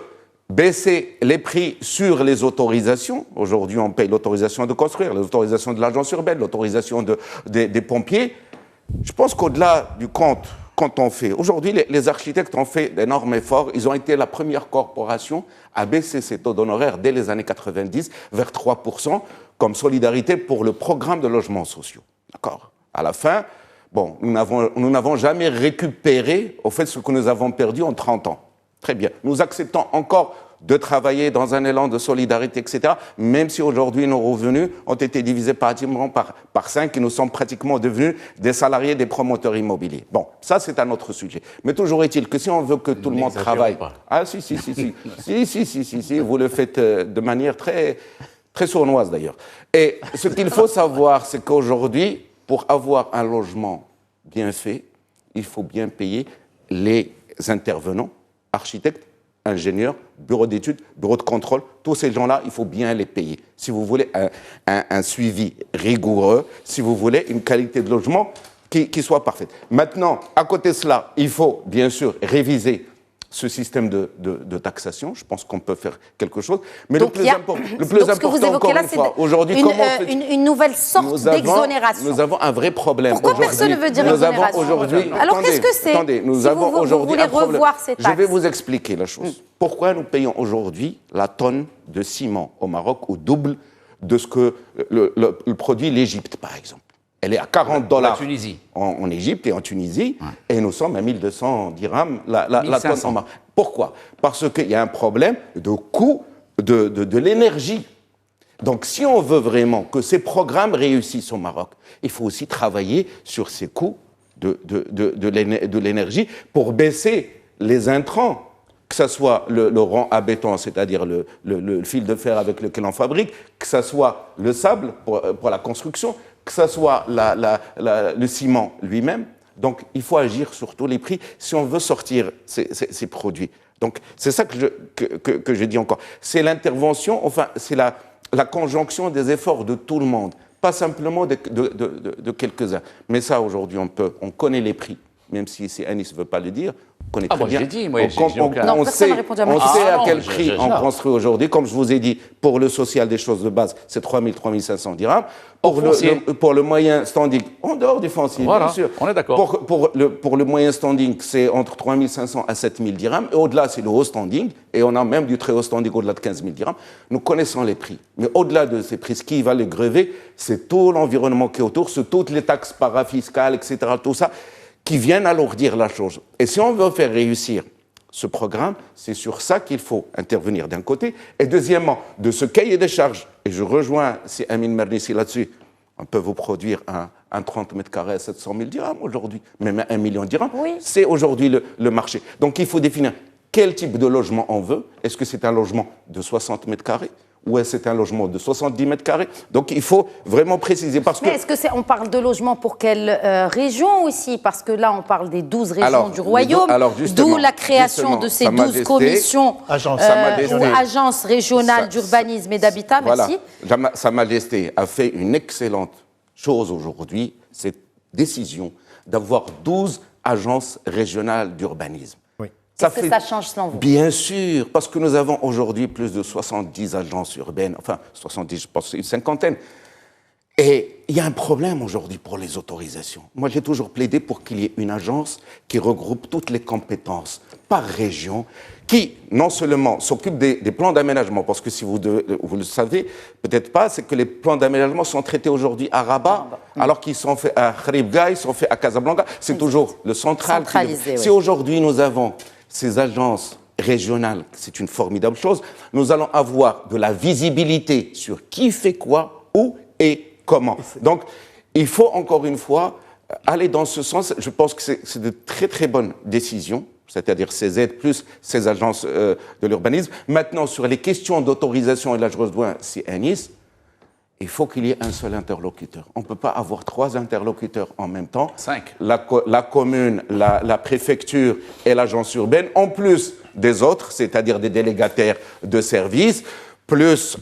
baisser les prix sur les autorisations. Aujourd'hui, on paye l'autorisation de construire, l'autorisation de l'agence urbaine, l'autorisation des pompiers. Je pense qu'au-delà du compte, quand on fait... Aujourd'hui, les architectes ont fait d'énormes efforts. Ils ont été la première corporation à baisser ses taux d'honoraires dès les années 90 vers 3% comme solidarité pour le programme de logements sociaux. D'accord ? À la fin, bon, nous n'avons jamais récupéré, au fait, ce que nous avons perdu en 30 ans. Très bien. Nous acceptons encore de travailler dans un élan de solidarité, etc., même si aujourd'hui nos revenus ont été divisés pratiquement par 5 et nous sommes pratiquement devenus des salariés des promoteurs immobiliers. Bon, ça c'est un autre sujet. Mais toujours est-il que si on veut que tout le monde travaille... Ah si, vous le faites de manière très, très sournoise d'ailleurs. Et ce qu'il faut savoir, c'est qu'aujourd'hui, pour avoir un logement bien fait, il faut bien payer les intervenants, architectes, ingénieurs, bureaux d'études, bureaux de contrôle, tous ces gens-là, il faut bien les payer. Si vous voulez un suivi rigoureux, si vous voulez une qualité de logement qui soit parfaite. Maintenant, à côté de cela, il faut bien sûr réviser ce système de taxation. Je pense qu'on peut faire quelque chose. Mais donc, le plus important, encore une fois, aujourd'hui, une nouvelle sorte d'exonération. Nous avons un vrai problème. Pourquoi personne ne veut dire exonération ? Alors qu'est-ce que c'est ? Attendez, nous avons aujourd'hui un problème. Revoir ces taxes. Je vais vous expliquer la chose. Pourquoi nous payons aujourd'hui la tonne de ciment au Maroc au double de ce que le produit l'Égypte, par exemple ? Elle est à $40 en Tunisie. En Égypte et en Tunisie, et nous sommes à 1200 dirhams la tonne en Maroc. Pourquoi ? Parce qu'il y a un problème de coût de l'énergie. Donc, si on veut vraiment que ces programmes réussissent au Maroc, il faut aussi travailler sur ces coûts de l'énergie pour baisser les intrants, que ce soit le rang à béton, c'est-à-dire le fil de fer avec lequel on fabrique, que ce soit le sable pour la construction, que ce soit le ciment lui-même. Donc, il faut agir sur tous les prix si on veut sortir ces produits. Donc, c'est ça que je dis encore. C'est l'intervention, enfin, c'est la conjonction des efforts de tout le monde, pas simplement de quelques-uns. Mais ça, aujourd'hui, on connaît les prix, même si Anis ne veut pas le dire. On connaît très bien. J'ai dit, on sait à quel prix on construit aujourd'hui. Comme je vous ai dit, pour le social des choses de base, c'est 3 000, 3 500 dirhams. Pour le moyen standing, en dehors du foncier, voilà, bien sûr. On est d'accord. Pour le moyen standing, c'est entre 3 500 à 7 000 dirhams. Et au-delà, c'est le haut standing. Et on a même du très haut standing au-delà de 15 000 dirhams. Nous connaissons les prix. Mais au-delà de ces prix, ce qui va les grever, c'est tout l'environnement qui est autour, c'est toutes les taxes parafiscales, etc., tout ça, qui viennent alourdir la chose. Et si on veut faire réussir ce programme, c'est sur ça qu'il faut intervenir d'un côté. Et deuxièmement, de ce cahier des charges, et je rejoins si Amin Mernissi là-dessus, on peut vous produire un 30 mètres carrés à 700 000 dirhams aujourd'hui, même 1 million de dirhams. Oui. C'est aujourd'hui le marché. Donc il faut définir quel type de logement on veut. Est-ce que c'est un logement de 60 mètres carrés ? Ou est-ce que c'est un logement de 70 mètres carrés ? Donc il faut vraiment préciser. Mais est-ce qu'on parle de logement pour quelle région aussi ? Parce que là, on parle des 12 régions du royaume, d'où la création de ces 12 commissions ou agences régionales d'urbanisme et d'habitat. Merci. Sa Majesté a fait une excellente chose aujourd'hui, cette décision d'avoir 12 agences régionales d'urbanisme. Est-ce que ça change selon vous ? Bien sûr, parce que nous avons aujourd'hui plus de 70 agences urbaines, enfin 70, je pense, une cinquantaine. Et il y a un problème aujourd'hui pour les autorisations. Moi, j'ai toujours plaidé pour qu'il y ait une agence qui regroupe toutes les compétences par région, qui non seulement s'occupe des plans d'aménagement, parce que si vous le savez, peut-être pas, c'est que les plans d'aménagement sont traités aujourd'hui à Rabat, alors qu'ils sont faits à Kharibga, ils sont faits à Casablanca. C'est toujours le central. Centralisé, Si aujourd'hui nous avons ces agences régionales, c'est une formidable chose, nous allons avoir de la visibilité sur qui fait quoi, où et comment. Donc, il faut encore une fois aller dans ce sens. Je pense que c'est de très très bonnes décisions c'est-à-dire ces aides plus ces agences de l'urbanisme. Maintenant, sur les questions d'autorisation, et là je rejoins si Anis, il faut qu'il y ait un seul interlocuteur. On ne peut pas avoir 3 interlocuteurs en même temps. 5. La commune, la préfecture et l'agence urbaine, en plus des autres, c'est-à-dire des délégataires de services, plus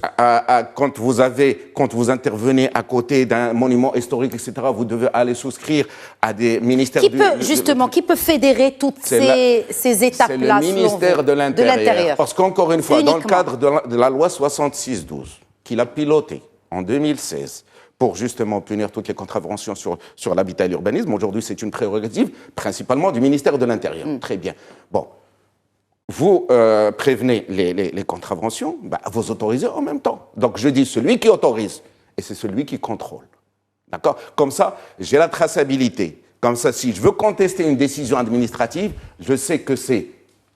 quand vous intervenez à côté d'un monument historique, etc., vous devez aller souscrire à des ministères... Qui peut fédérer toutes ces étapes-là? C'est le ministère de l'Intérieur. Parce qu'encore une fois, dans le cadre de la loi 66-12, qu'il a pilotée en 2016, pour justement punir toutes les contraventions sur l'habitat et l'urbanisme, aujourd'hui c'est une prérogative principalement du ministère de l'Intérieur. Très bien. Bon. Vous prévenez les contraventions, vous autorisez en même temps. Donc je dis celui qui autorise, et c'est celui qui contrôle. D'accord? Comme ça, j'ai la traçabilité. Comme ça, si je veux contester une décision administrative, je sais que c'est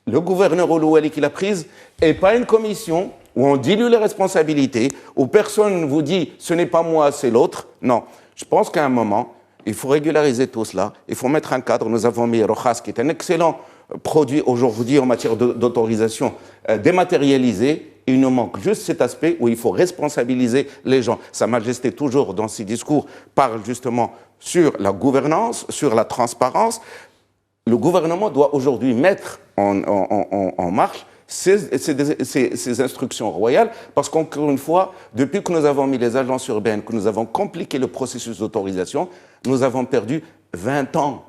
le gouverneur Oulouali qui l'a prise, et pas une commission où on dilue les responsabilités, où personne ne vous dit « ce n'est pas moi, c'est l'autre ». Non, je pense qu'à un moment, il faut régulariser tout cela, il faut mettre un cadre. Nous avons mis Rojas, qui est un excellent produit aujourd'hui en matière d'autorisation dématérialisée. Il nous manque juste cet aspect où il faut responsabiliser les gens. Sa Majesté, toujours dans ses discours, parle justement sur la gouvernance, sur la transparence. Le gouvernement doit aujourd'hui mettre en marche ces instructions royales, parce qu'encore une fois, depuis que nous avons mis les agences urbaines, que nous avons compliqué le processus d'autorisation, nous avons perdu 20 ans.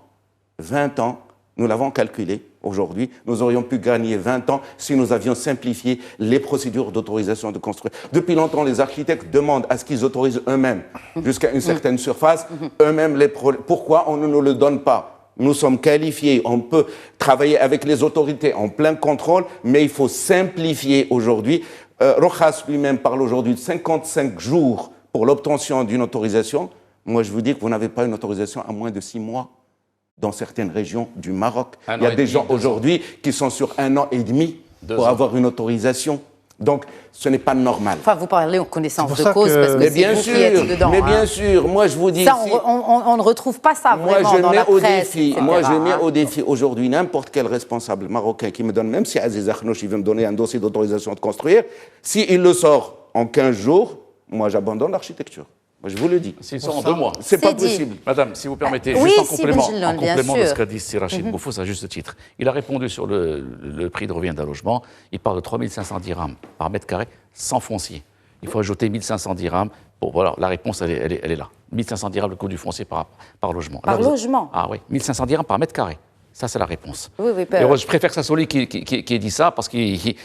20 ans, nous l'avons calculé aujourd'hui, nous aurions pu gagner 20 ans si nous avions simplifié les procédures d'autorisation de construire. Depuis longtemps, les architectes demandent à ce qu'ils autorisent eux-mêmes jusqu'à une certaine surface, eux-mêmes pourquoi on ne nous le donne pas? Nous sommes qualifiés, on peut travailler avec les autorités en plein contrôle, mais il faut simplifier aujourd'hui. Rojas lui-même parle aujourd'hui de 55 jours pour l'obtention d'une autorisation. Moi, je vous dis que vous n'avez pas une autorisation à moins de 6 mois dans certaines régions du Maroc. Il y a des gens aujourd'hui qui sont sur 1 an et demi pour avoir une autorisation. Donc, ce n'est pas normal. Enfin, vous parlez en connaissance de cause, parce que c'est vous qui êtes dedans. Mais bien sûr, moi je vous dis... Ça, on ne retrouve pas ça vraiment dans la presse, Moi, je mets au défi aujourd'hui n'importe quel responsable marocain qui me donne, même si Aziz Akhnouch, il veut me donner un dossier d'autorisation de construire, s'il le sort en 15 jours, moi j'abandonne l'architecture. Je vous le dis. S'ils sont en 2 mois. C'est pas possible. Madame, si vous permettez, oui, juste en complément de ce qu'a dit Rachid Boufous, à juste titre. Il a répondu sur le prix de revient d'un logement. Il parle de 3500 dirhams par mètre carré sans foncier. Il faut ajouter 1500 dirhams. Bon, voilà, la réponse, elle est là. 1500 dirhams le coût du foncier par logement. Par logement? Ah oui, 1500 dirhams par mètre carré. Ça, c'est la réponse. Oui, je préfère que ça soit lui qui ait dit ça, parce qu'il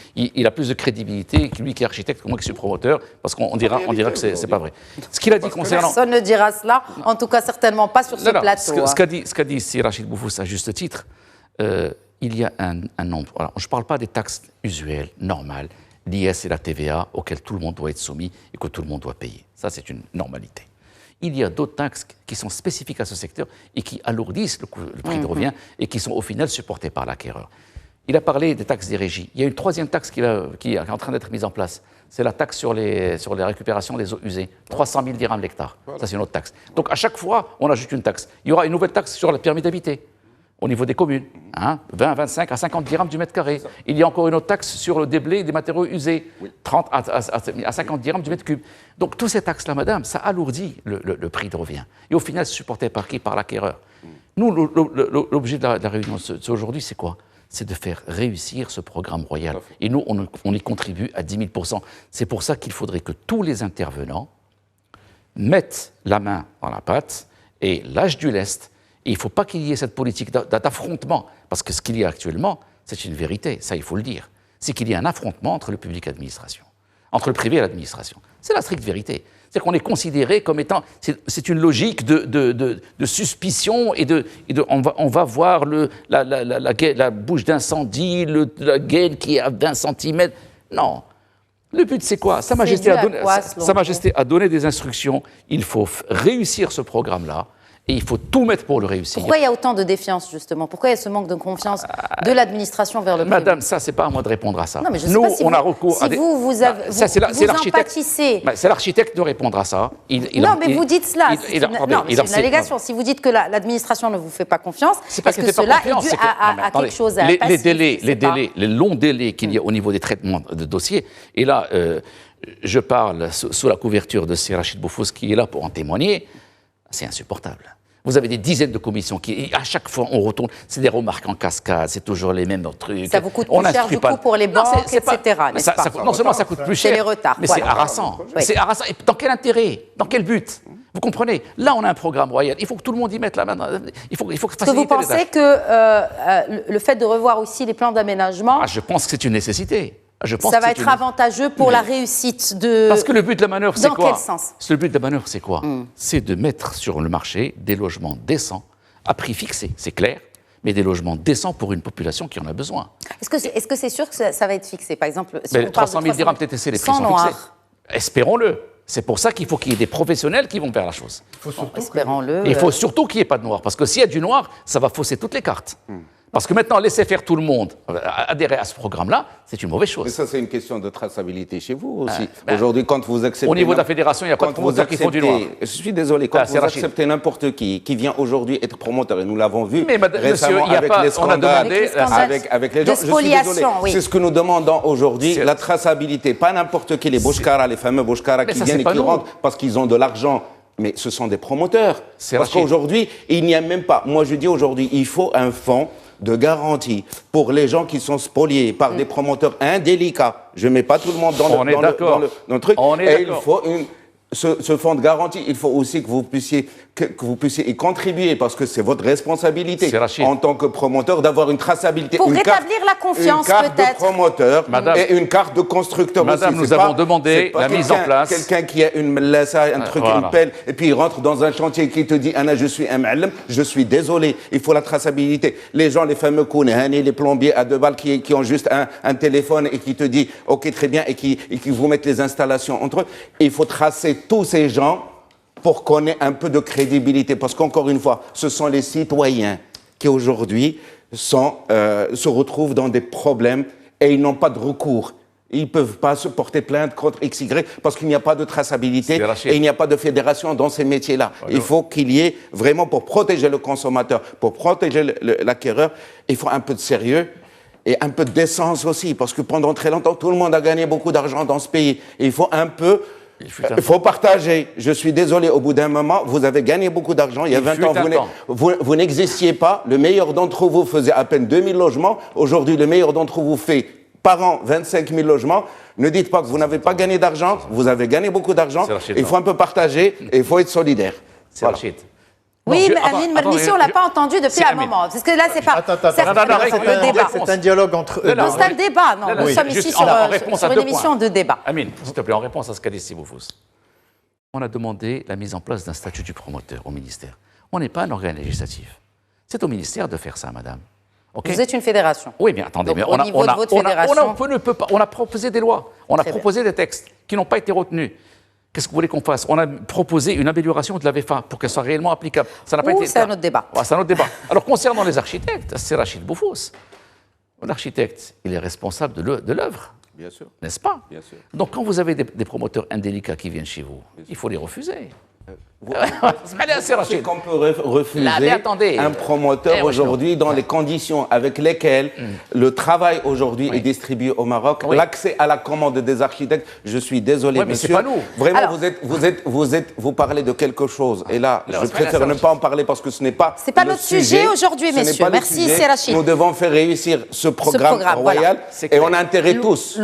a plus de crédibilité que lui qui est architecte, que moi qui suis promoteur, parce qu'on dira que c'est pas vrai. Ce qu'il a dit concernant... Personne ne dira cela, en tout cas certainement pas sur ce plateau. Ce qu'a dit ici Rachid Boufous à juste titre, il y a un nombre. Alors, je ne parle pas des taxes usuelles, normales, l'IS et la TVA, auxquelles tout le monde doit être soumis et que tout le monde doit payer. Ça, c'est une normalité. Il y a d'autres taxes qui sont spécifiques à ce secteur et qui alourdissent le prix de revient et qui sont au final supportées par l'acquéreur. Il a parlé des taxes des régies. Il y a une 3e taxe qui est en train d'être mise en place. C'est la taxe sur les récupérations des eaux usées. 300 000 dirhams l'hectare. Voilà. Ça, c'est une autre taxe. Donc, à chaque fois, on ajoute une taxe. Il y aura une nouvelle taxe sur le permis d'habiter au niveau des communes. 20, 25 à 50 dirhams du mètre carré. Il y a encore une autre taxe sur le déblai des matériaux usés. 30 à 50 dirhams du mètre cube. Donc, toutes ces taxes-là, madame, ça alourdit le prix de revient. Et au final, c'est supporté par qui? Par l'acquéreur. Nous, l'objet de la réunion d'aujourd'hui, c'est quoi? C'est de faire réussir ce programme royal. Et nous, on y contribue à 10 000%. C'est pour ça qu'il faudrait que tous les intervenants mettent la main dans la pâte et lâchent du lest. Et il ne faut pas qu'il y ait cette politique d'affrontement, parce que ce qu'il y a actuellement, c'est une vérité, ça il faut le dire. C'est qu'il y a un affrontement entre le public et l'administration, entre le privé et l'administration. C'est la stricte vérité. C'est-à-dire qu'on est considéré comme étant... C'est une logique de suspicion et on va voir la bouche d'incendie, la gaine qui est à 20 cm. Non. Le but, c'est quoi? Sa Majesté a donné des instructions. Il faut réussir ce programme-là. Et il faut tout mettre pour le réussir. Pourquoi il y a autant de défiance, justement? Pourquoi il y a ce manque de confiance de l'administration vers le privé? Madame, ça, c'est pas à moi de répondre à ça. Non, mais je Nous, sais pas si on a vous, recours si à des... vous empâtissez. C'est l'architecte de répondre à ça. Vous dites cela. C'est une allégation. Si vous dites que l'administration ne vous fait pas confiance, est-ce que cela est dû à quelque chose, à un passif? Les longs délais qu'il y a au niveau des traitements de dossiers, et là, je parle sous la couverture de C. Rachid Boufous, qui est là pour en témoigner, c'est insupportable. Vous avez des dizaines de commissions qui, à chaque fois, on retourne. C'est des remarques en cascade, c'est toujours les mêmes trucs. Ça vous coûte plus cher du coup pour les banques, etc. Non seulement ça coûte plus cher, les retards, mais c'est harassant. Oui. C'est harassant. Et dans quel intérêt? Dans quel but? Vous comprenez? Là, on a un programme royal. Il faut que tout le monde y mette la main. Il faut faciliter. Est-ce que vous pensez que le fait de revoir aussi les plans d'aménagement, je pense que c'est une nécessité. Ça va être avantageux pour la réussite de... Parce que le but de la manœuvre, c'est quoi? Dans quel sens? Le but de la manœuvre, c'est quoi? C'est de mettre sur le marché des logements décents, à prix fixé, c'est clair, mais des logements décents pour une population qui en a besoin. Est-ce que c'est sûr que ça va être fixé? Par exemple, si mais on parle 300 000 dirhams TTC, les prix sont fixés. Espérons-le. C'est pour ça qu'il faut qu'il y ait des professionnels qui vont faire la chose. Espérons-le. Il faut surtout qu'il n'y ait pas de noir, parce que s'il y a du noir, ça va fausser toutes les cartes. Parce que maintenant, laisser faire tout le monde adhérer à ce programme-là, c'est une mauvaise chose. Mais ça, c'est une question de traçabilité chez vous aussi. Aujourd'hui, quand vous acceptez... Au niveau de la fédération, il n'y a pas de promoteurs qui font du noir. Je suis désolé, quand vous acceptez n'importe qui vient aujourd'hui être promoteur, et nous l'avons vu récemment avec les scandales, avec les gens, je suis désolé. Oui. C'est ce que nous demandons aujourd'hui, la traçabilité. Pas n'importe qui, les Bouchkara, les fameux Bouchkara qui viennent et qui rentrent parce qu'ils ont de l'argent. Mais ce sont des promoteurs. Parce qu'aujourd'hui, il n'y a même pas... Moi, je dis aujourd'hui, il faut un fonds de garantie pour les gens qui sont spoliés par des promoteurs indélicats. Je ne mets pas tout le monde dans le truc. Et il faut ce fonds de garantie, il faut aussi que vous puissiez y contribuer parce que c'est votre responsabilité en tant que promoteur d'avoir une traçabilité. Pour rétablir la confiance, peut-être. Une carte de promoteur et une carte de constructeur aussi. Madame, nous avons demandé la mise en place. Quelqu'un qui a une mlassa, un truc, une pelle, et puis il rentre dans un chantier qui te dit « Anna, je suis un ma'alem », je suis désolé, il faut la traçabilité. Les gens, les fameux kounhani, les plombiers à 2 balles qui ont juste un téléphone et qui te dit « Ok, très bien », et qui vous mettent les installations entre eux. Il faut tracer tous ces gens pour qu'on ait un peu de crédibilité. Parce qu'encore une fois, ce sont les citoyens qui aujourd'hui se retrouvent dans des problèmes et ils n'ont pas de recours. Ils ne peuvent pas se porter plainte contre XY parce qu'il n'y a pas de traçabilité et il n'y a pas de fédération dans ces métiers-là. Il faut qu'il y ait vraiment, pour protéger le consommateur, pour protéger l'acquéreur, il faut un peu de sérieux et un peu de décence aussi. Parce que pendant très longtemps, tout le monde a gagné beaucoup d'argent dans ce pays. Et il faut un peu... Il faut partager. Je suis désolé, au bout d'un moment, vous avez gagné beaucoup d'argent. Il y a 20 ans, vous n'existiez pas. Le meilleur d'entre vous faisait à peine 2000 logements. Aujourd'hui, le meilleur d'entre vous fait par an 25 000 logements. Ne dites pas que vous n'avez pas gagné d'argent. Vous avez gagné beaucoup d'argent. Il faut un peu partager et il faut être solidaire. C'est Rachid. Oui, mais Amine Mernissi, on ne l'a pas entendu depuis un moment. Parce que là, c'est pas... C'est un dialogue entre eux. Non, c'est un débat. Non, nous sommes ici sur une émission de débat. Amine, s'il te plaît, en réponse à ce qu'a dit Siboufous. On a demandé la mise en place d'un statut du promoteur au ministère. On n'est pas un organe législatif. C'est au ministère de faire ça, madame. Okay. Vous êtes une fédération. Oui, mais attendez, mais on a proposé des lois, on a proposé des textes qui n'ont pas été retenus. Qu'est-ce que vous voulez qu'on fasse? On a proposé une amélioration de la VFA pour qu'elle soit réellement applicable. Ça n'a pas été. C'est un autre débat. C'est un autre débat. Alors, concernant les architectes, c'est Rachid Boufous. L'architecte, il est responsable de l'œuvre. Bien sûr. N'est-ce pas? Bien sûr. Donc, quand vous avez des promoteurs indélicats qui viennent chez vous, il faut les refuser. C'est qu'on peut refuser un promoteur aujourd'hui dans les conditions avec lesquelles le travail aujourd'hui est distribué au Maroc. L'accès à la commande des architectes, je suis désolé, monsieur. Mais c'est pas nous. Vraiment, alors, vous parlez de quelque chose. Et là, je préfère ne pas en parler parce que ce n'est pas. C'est pas notre sujet aujourd'hui, messieurs. Merci, c'est Rachid. Nous devons faire réussir ce programme royal et on a intérêt tous,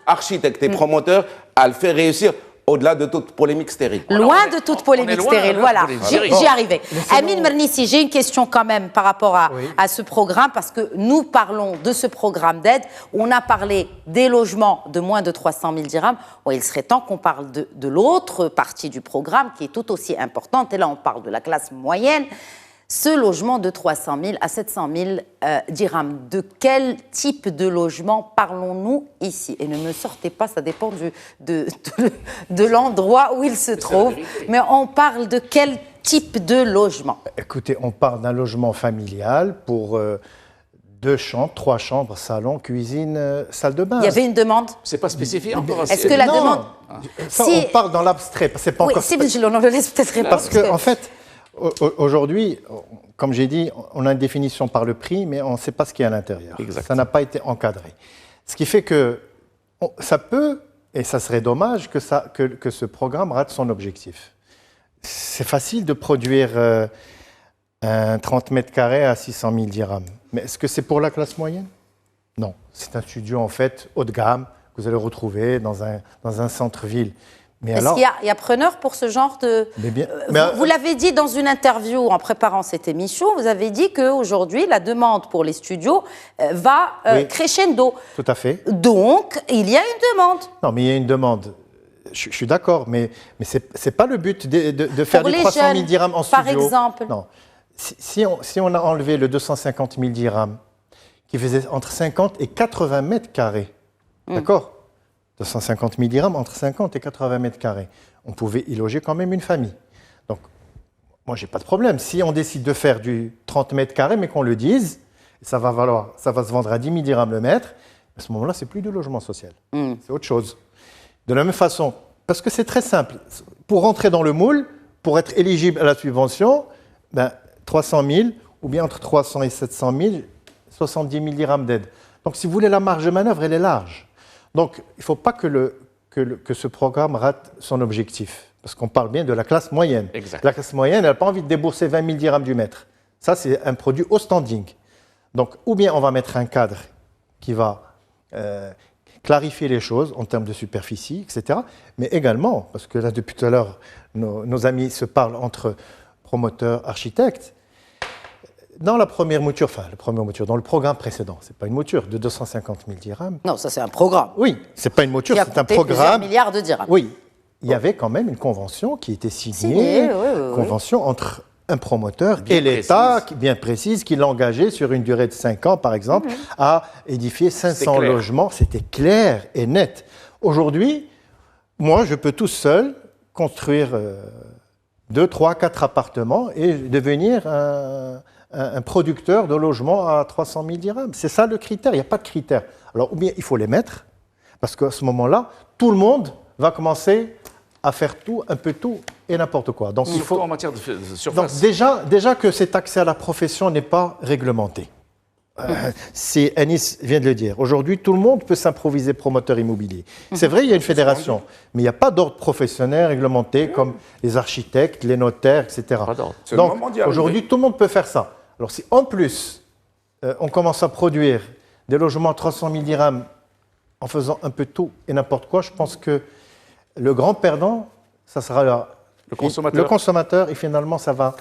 architectes et promoteurs, à le faire réussir. Au-delà de toute polémique stérile. Loin de toute polémique stérile, voilà. J'y arrivais. Amine Mernissi, j'ai une question quand même par rapport à ce programme, parce que nous parlons de ce programme d'aide. On a parlé des logements de moins de 300 000 dirhams. Il serait temps qu'on parle de l'autre partie du programme qui est tout aussi importante. Et là, on parle de la classe moyenne. Ce logement de 300 000 à 700 000 dirhams, de quel type de logement parlons-nous ici? Et ne me sortez pas, ça dépend de l'endroit où il se trouve, mais on parle de quel type de logement? Écoutez, on parle d'un logement familial pour 2 chambres, 3 chambres, salon, cuisine, salle de bain. Il y avait une demande? C'est pas spécifié encore. Est-ce que la Non. demande... Ça, Si- on parle dans l'abstrait, c'est pas Oui, encore... si, on le laisse peut-être répondre. Parce qu'en fait, aujourd'hui, comme j'ai dit, on a une définition par le prix, mais on ne sait pas ce qu'il y a à l'intérieur. Exact. Ça n'a pas été encadré. Ce qui fait que ça peut, et ça serait dommage, que ce programme rate son objectif. C'est facile de produire un 30 mètres carrés à 600 000 dirhams. Mais est-ce que c'est pour la classe moyenne? Non. C'est un studio, en fait, haut de gamme, que vous allez retrouver dans un centre-ville. Mais Est-ce alors, qu'il y a preneur pour ce genre de... Mais bien- Vous, mais, vous l'avez dit dans une interview en préparant cette émission, vous avez dit qu'aujourd'hui, la demande pour les studios va Oui. crescendo. tout à fait. Donc, il y a une demande. Non, mais il y a une demande. Je suis d'accord, mais ce n'est pas le but de faire Pour du les 300 000 jeunes, dirhams en par studio. exemple. Non. Si on a enlevé le 250 000 dirhams, qui faisait entre 50 et 80 mètres carrés, d'accord, 250 000 dirhams entre 50 et 80 mètres carrés, on pouvait y loger quand même une famille. Donc, moi, j'ai pas de problème. Si on décide de faire du 30 mètres carrés, mais qu'on le dise, ça va se vendre à 10 000 dirhams le mètre, à ce moment-là, c'est plus de logement social. C'est autre chose. De la même façon, parce que c'est très simple. Pour rentrer dans le moule, pour être éligible à la subvention, 300 000 ou bien entre 300 et 700 000, 70 000 dirhams d'aide. Donc, si vous voulez, la marge de manœuvre, elle est large. Donc, il ne faut pas que ce programme rate son objectif. Parce qu'on parle bien de la classe moyenne. Exact. La classe moyenne, elle n'a pas envie de débourser 20 000 dirhams du mètre. Ça, c'est un produit au standing. Donc, ou bien on va mettre un cadre qui va clarifier les choses en termes de superficie, etc. Mais également, parce que là, depuis tout à l'heure, nos amis se parlent entre promoteurs, architectes. Dans la première mouture, dans le programme précédent, ce n'est pas une mouture de 250 000 dirhams. Non, ça c'est un programme. Oui, ce n'est pas une mouture, Qui a c'est un coûté plusieurs programme. milliards de dirhams. Oui, il y avait quand même une convention qui était signée, convention entre un promoteur Bien et l'État, précise. bien précise, qui l'engageait sur une durée de 5 ans, par exemple, à édifier 500 clair. logements. C'était clair et net. Aujourd'hui, moi, je peux tout seul construire 2, 3, 4 appartements et devenir un producteur de logements à 300 000 dirhams. C'est ça le critère, il n'y a pas de critère. Alors, ou bien il faut les mettre, parce qu'à ce moment-là, tout le monde va commencer à faire tout, un peu tout et n'importe quoi. Donc, il Surtout faut... en matière de Donc surface. déjà que cet accès à la profession n'est pas réglementé. Anis vient de le dire. Aujourd'hui, tout le monde peut s'improviser promoteur immobilier. C'est vrai, il y a une fédération, mais il n'y a pas d'ordre professionnel réglementé comme les architectes, les notaires, etc. Pas d'ordre. C'est le Donc moment d'y arriver. aujourd'hui, tout le monde peut faire ça. Alors si en plus, on commence à produire des logements à 300 000 dirhams en faisant un peu tout et n'importe quoi, je pense que le grand perdant, ça sera Le consommateur. le consommateur, et finalement, ça va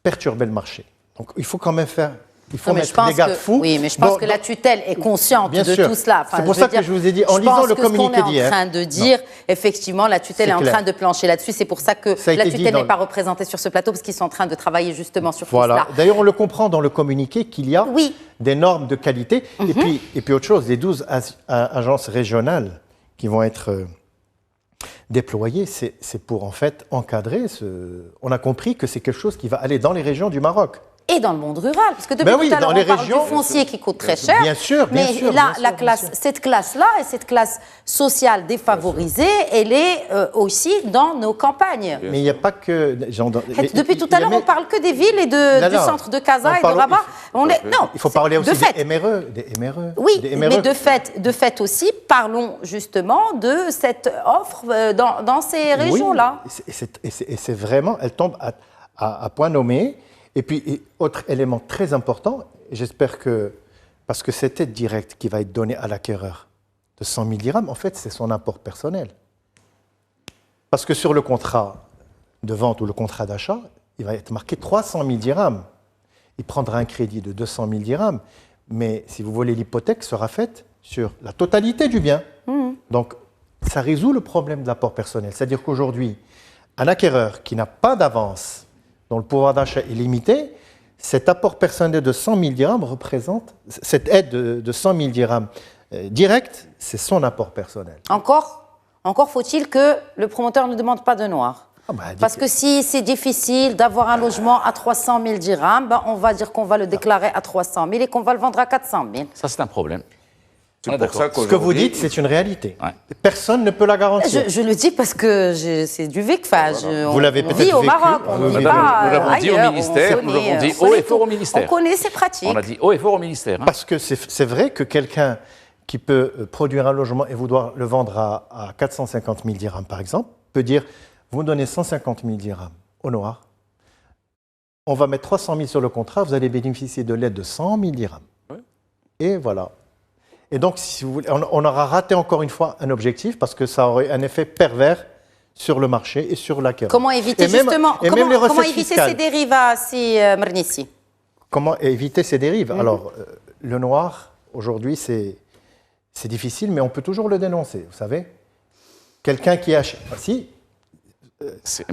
perturber le marché. Donc, il faut quand même faire, il faut Non, mais je mettre des pense garde-fous. oui, mais je pense Donc, que la tutelle est consciente Bien de sûr. tout cela. C'est pour ça que je vous ai dit, en lisant le communiqué Je pense que ce qu'on est d'hier- en train de dire, effectivement, la tutelle C'est est en clair. train de plancher là-dessus. C'est pour ça que Ça a la été dit tutelle dans n'est le- pas représentée sur ce plateau, parce qu'ils sont en train de travailler justement sur tout Voilà. cela. D'ailleurs, on le comprend dans le communiqué qu'il y a Oui. des normes de qualité. Et puis autre chose, les 12 agences régionales qui vont être déployées, c'est pour en fait encadrer On a compris que c'est quelque chose qui va aller dans les régions du Maroc. Et dans le monde rural, parce que depuis Ben tout oui, à l'heure, dans les on parle régions, du foncier qui coûte très cher. Bien sûr, bien mais sûr, là, bien sûr, la bien classe, sûr. cette classe-là et cette classe sociale défavorisée, elle est aussi dans nos campagnes. Mais il n'y a pas que... Depuis tout à l'heure, on parle que des villes et du Non, centre de Casa on et de parle- Rabat. Non, Il faut parler aussi de fait. des MRE. Des MRE. Oui, des mais de fait aussi, parlons justement de cette offre dans ces régions-là. Oui, et c'est vraiment, elle tombe à point nommé. Et puis, autre élément très important, j'espère que, parce que cette aide directe qui va être donnée à l'acquéreur de 100 000 dirhams, en fait, c'est son apport personnel. Parce que sur le contrat de vente ou le contrat d'achat, il va être marqué 300 000 dirhams. Il prendra un crédit de 200 000 dirhams, mais si vous voulez, l'hypothèque sera faite sur la totalité du bien. Donc, ça résout le problème de l'apport personnel. C'est-à-dire qu'aujourd'hui, un acquéreur qui n'a pas d'avance, dont le pouvoir d'achat est limité, cet apport personnel de 100 000 dirhams représente, cette aide de 100 000 dirhams directe, c'est son apport personnel. Encore faut-il que le promoteur ne demande pas de noir. Parce que si c'est difficile d'avoir un logement à 300 000 dirhams, on va dire qu'on va le déclarer à 300 000 et qu'on va le vendre à 400 000. Ça, c'est un problème. C'est pour ça Ce que vous dites, c'est une réalité. Ouais. Personne ne peut la garantir. Je le dis parce que c'est du VIC. Vous l'avez peut-être vit au vécu. Maroc, on ne vit pas Nous l'avons dit au ailleurs, ministère, nous l'avons dit haut et fort au ministère. On connaît ces pratiques. On a dit haut et fort au ministère. Parce que c'est vrai que quelqu'un qui peut produire un logement et vouloir le vendre à 450 000 dirhams, par exemple, peut dire, vous me donnez 150 000 dirhams au noir, on va mettre 300 000 sur le contrat, vous allez bénéficier de l'aide de 100 000 dirhams. Ouais. Et voilà. Et donc, si vous voulez, on aura raté encore une fois un objectif parce que ça aurait un effet pervers sur le marché et sur l'acquéreur. Comment éviter comment éviter ces dérives Mernissi? Comment éviter ces dérives? Alors, le noir, aujourd'hui, c'est difficile, mais on peut toujours le dénoncer, vous savez. Quelqu'un qui achète...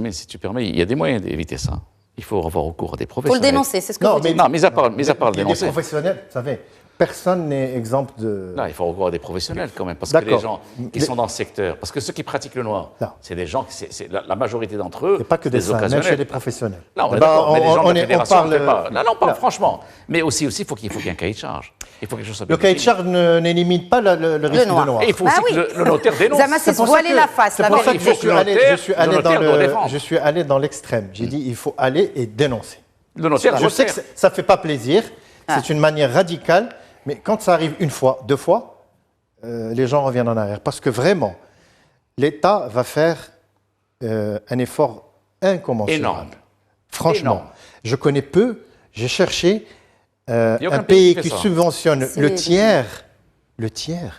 Mais si tu permets, il y a des moyens d'éviter ça. Il faut avoir recours à des Il faut professionnels. le dénoncer, c'est ce que vous dites. Non, mis à part le dénoncer. Les professionnels, vous savez, personne n'est exempt de... Non, il faut recours à des professionnels quand même, parce que les gens qui sont dans le secteur, parce que ceux qui pratiquent le noir, c'est des gens, la majorité d'entre eux, il n'y a pas que des occasionnels. même chez les professionnels. Non, on est d'accord, mais les gens de la fédération ne font pas. Non, pas franchement. Mais aussi, il faut qu'il y ait un cahier de charge. Il faut que quelque chose soit le cahier de charge n'élimine pas le risque de noir. Et il faut aussi que le notaire dénonce. Zama, c'est se voiler la face. C'est pour ça que je suis allé dans l'extrême. J'ai dit, il faut aller et dénoncer. Le notaire, je sais que ça ne fait pas plaisir, c'est une manière radicale, mais quand ça arrive une fois, deux fois, les gens reviennent en arrière. Parce que vraiment, l'État va faire un effort incommensurable. Énorme. Franchement, Énorme. je connais peu, j'ai cherché un pays qui subventionne le tiers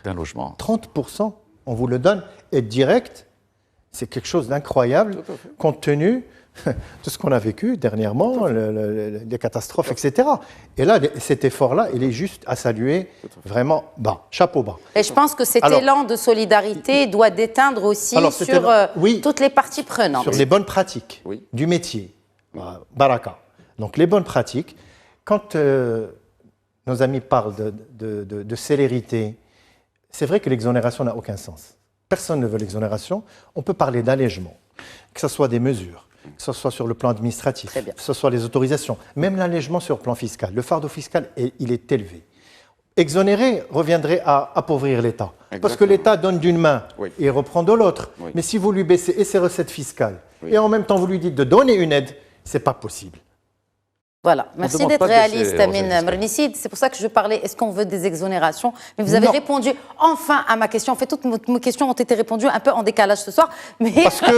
d'un logement. 30%, on vous le donne, et direct, c'est quelque chose d'incroyable, compte tenu de ce qu'on a vécu dernièrement, les catastrophes, etc. Et là, cet effort-là, il est juste à saluer, vraiment bas, chapeau bas. Et je pense que cet élan de solidarité doit déteindre aussi sur toutes les parties prenantes. Sur les bonnes pratiques du métier, Baraka. Donc les bonnes pratiques, quand nos amis parlent de célérité, c'est vrai que l'exonération n'a aucun sens. Personne ne veut l'exonération. On peut parler d'allègement, que ce soit des mesures, que ce soit sur le plan administratif, que ce soit les autorisations, même l'allègement sur le plan fiscal. Le fardeau fiscal, il est élevé. Exonérer reviendrait à appauvrir l'État. Parce que l'État donne d'une main et reprend de l'autre. Mais si vous lui baissez et ses recettes fiscales, et en même temps vous lui dites de donner une aide, ce n'est pas possible. Voilà, merci d'être réaliste, Amin Mernissi. C'est pour ça que je parlais, est-ce qu'on veut des exonérations? Mais vous avez répondu enfin à ma question. En fait, toutes mes questions ont été répondues un peu en décalage ce soir. Mais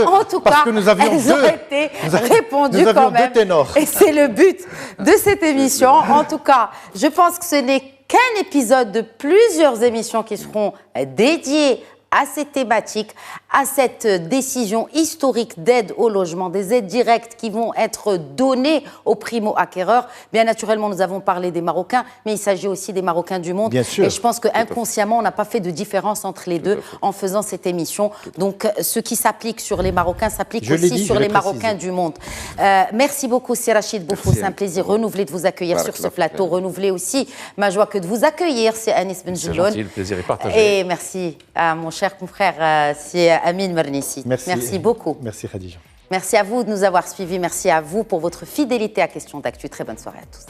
en tout cas, elles ont été répondues quand même. Et c'est le but de cette émission. En tout cas, je pense que ce n'est qu'un épisode de plusieurs émissions qui seront dédiées à cette thématique, à cette décision historique d'aide au logement, des aides directes qui vont être données aux primo-acquéreurs. Bien naturellement, nous avons parlé des Marocains, mais il s'agit aussi des Marocains du monde. Bien sûr. Et je pense qu'inconsciemment, on n'a pas fait de différence entre les deux en faisant cette émission. Donc, ce qui s'applique sur les Marocains s'applique aussi sur les Marocains du monde. Merci beaucoup, c'est Rachid Boufou. C'est un plaisir renouvelé de vous accueillir sur ce plateau. Renouvelé aussi ma joie que de vous accueillir, c'est Anis Benjelloun. C'est gentil, le plaisir est partagé. Et merci à mon cher confrère, c'est Amin Mernissi. Merci beaucoup. Merci Khadija. Merci à vous de nous avoir suivis. Merci à vous pour votre fidélité à Questions d'Actu. Très bonne soirée à tous.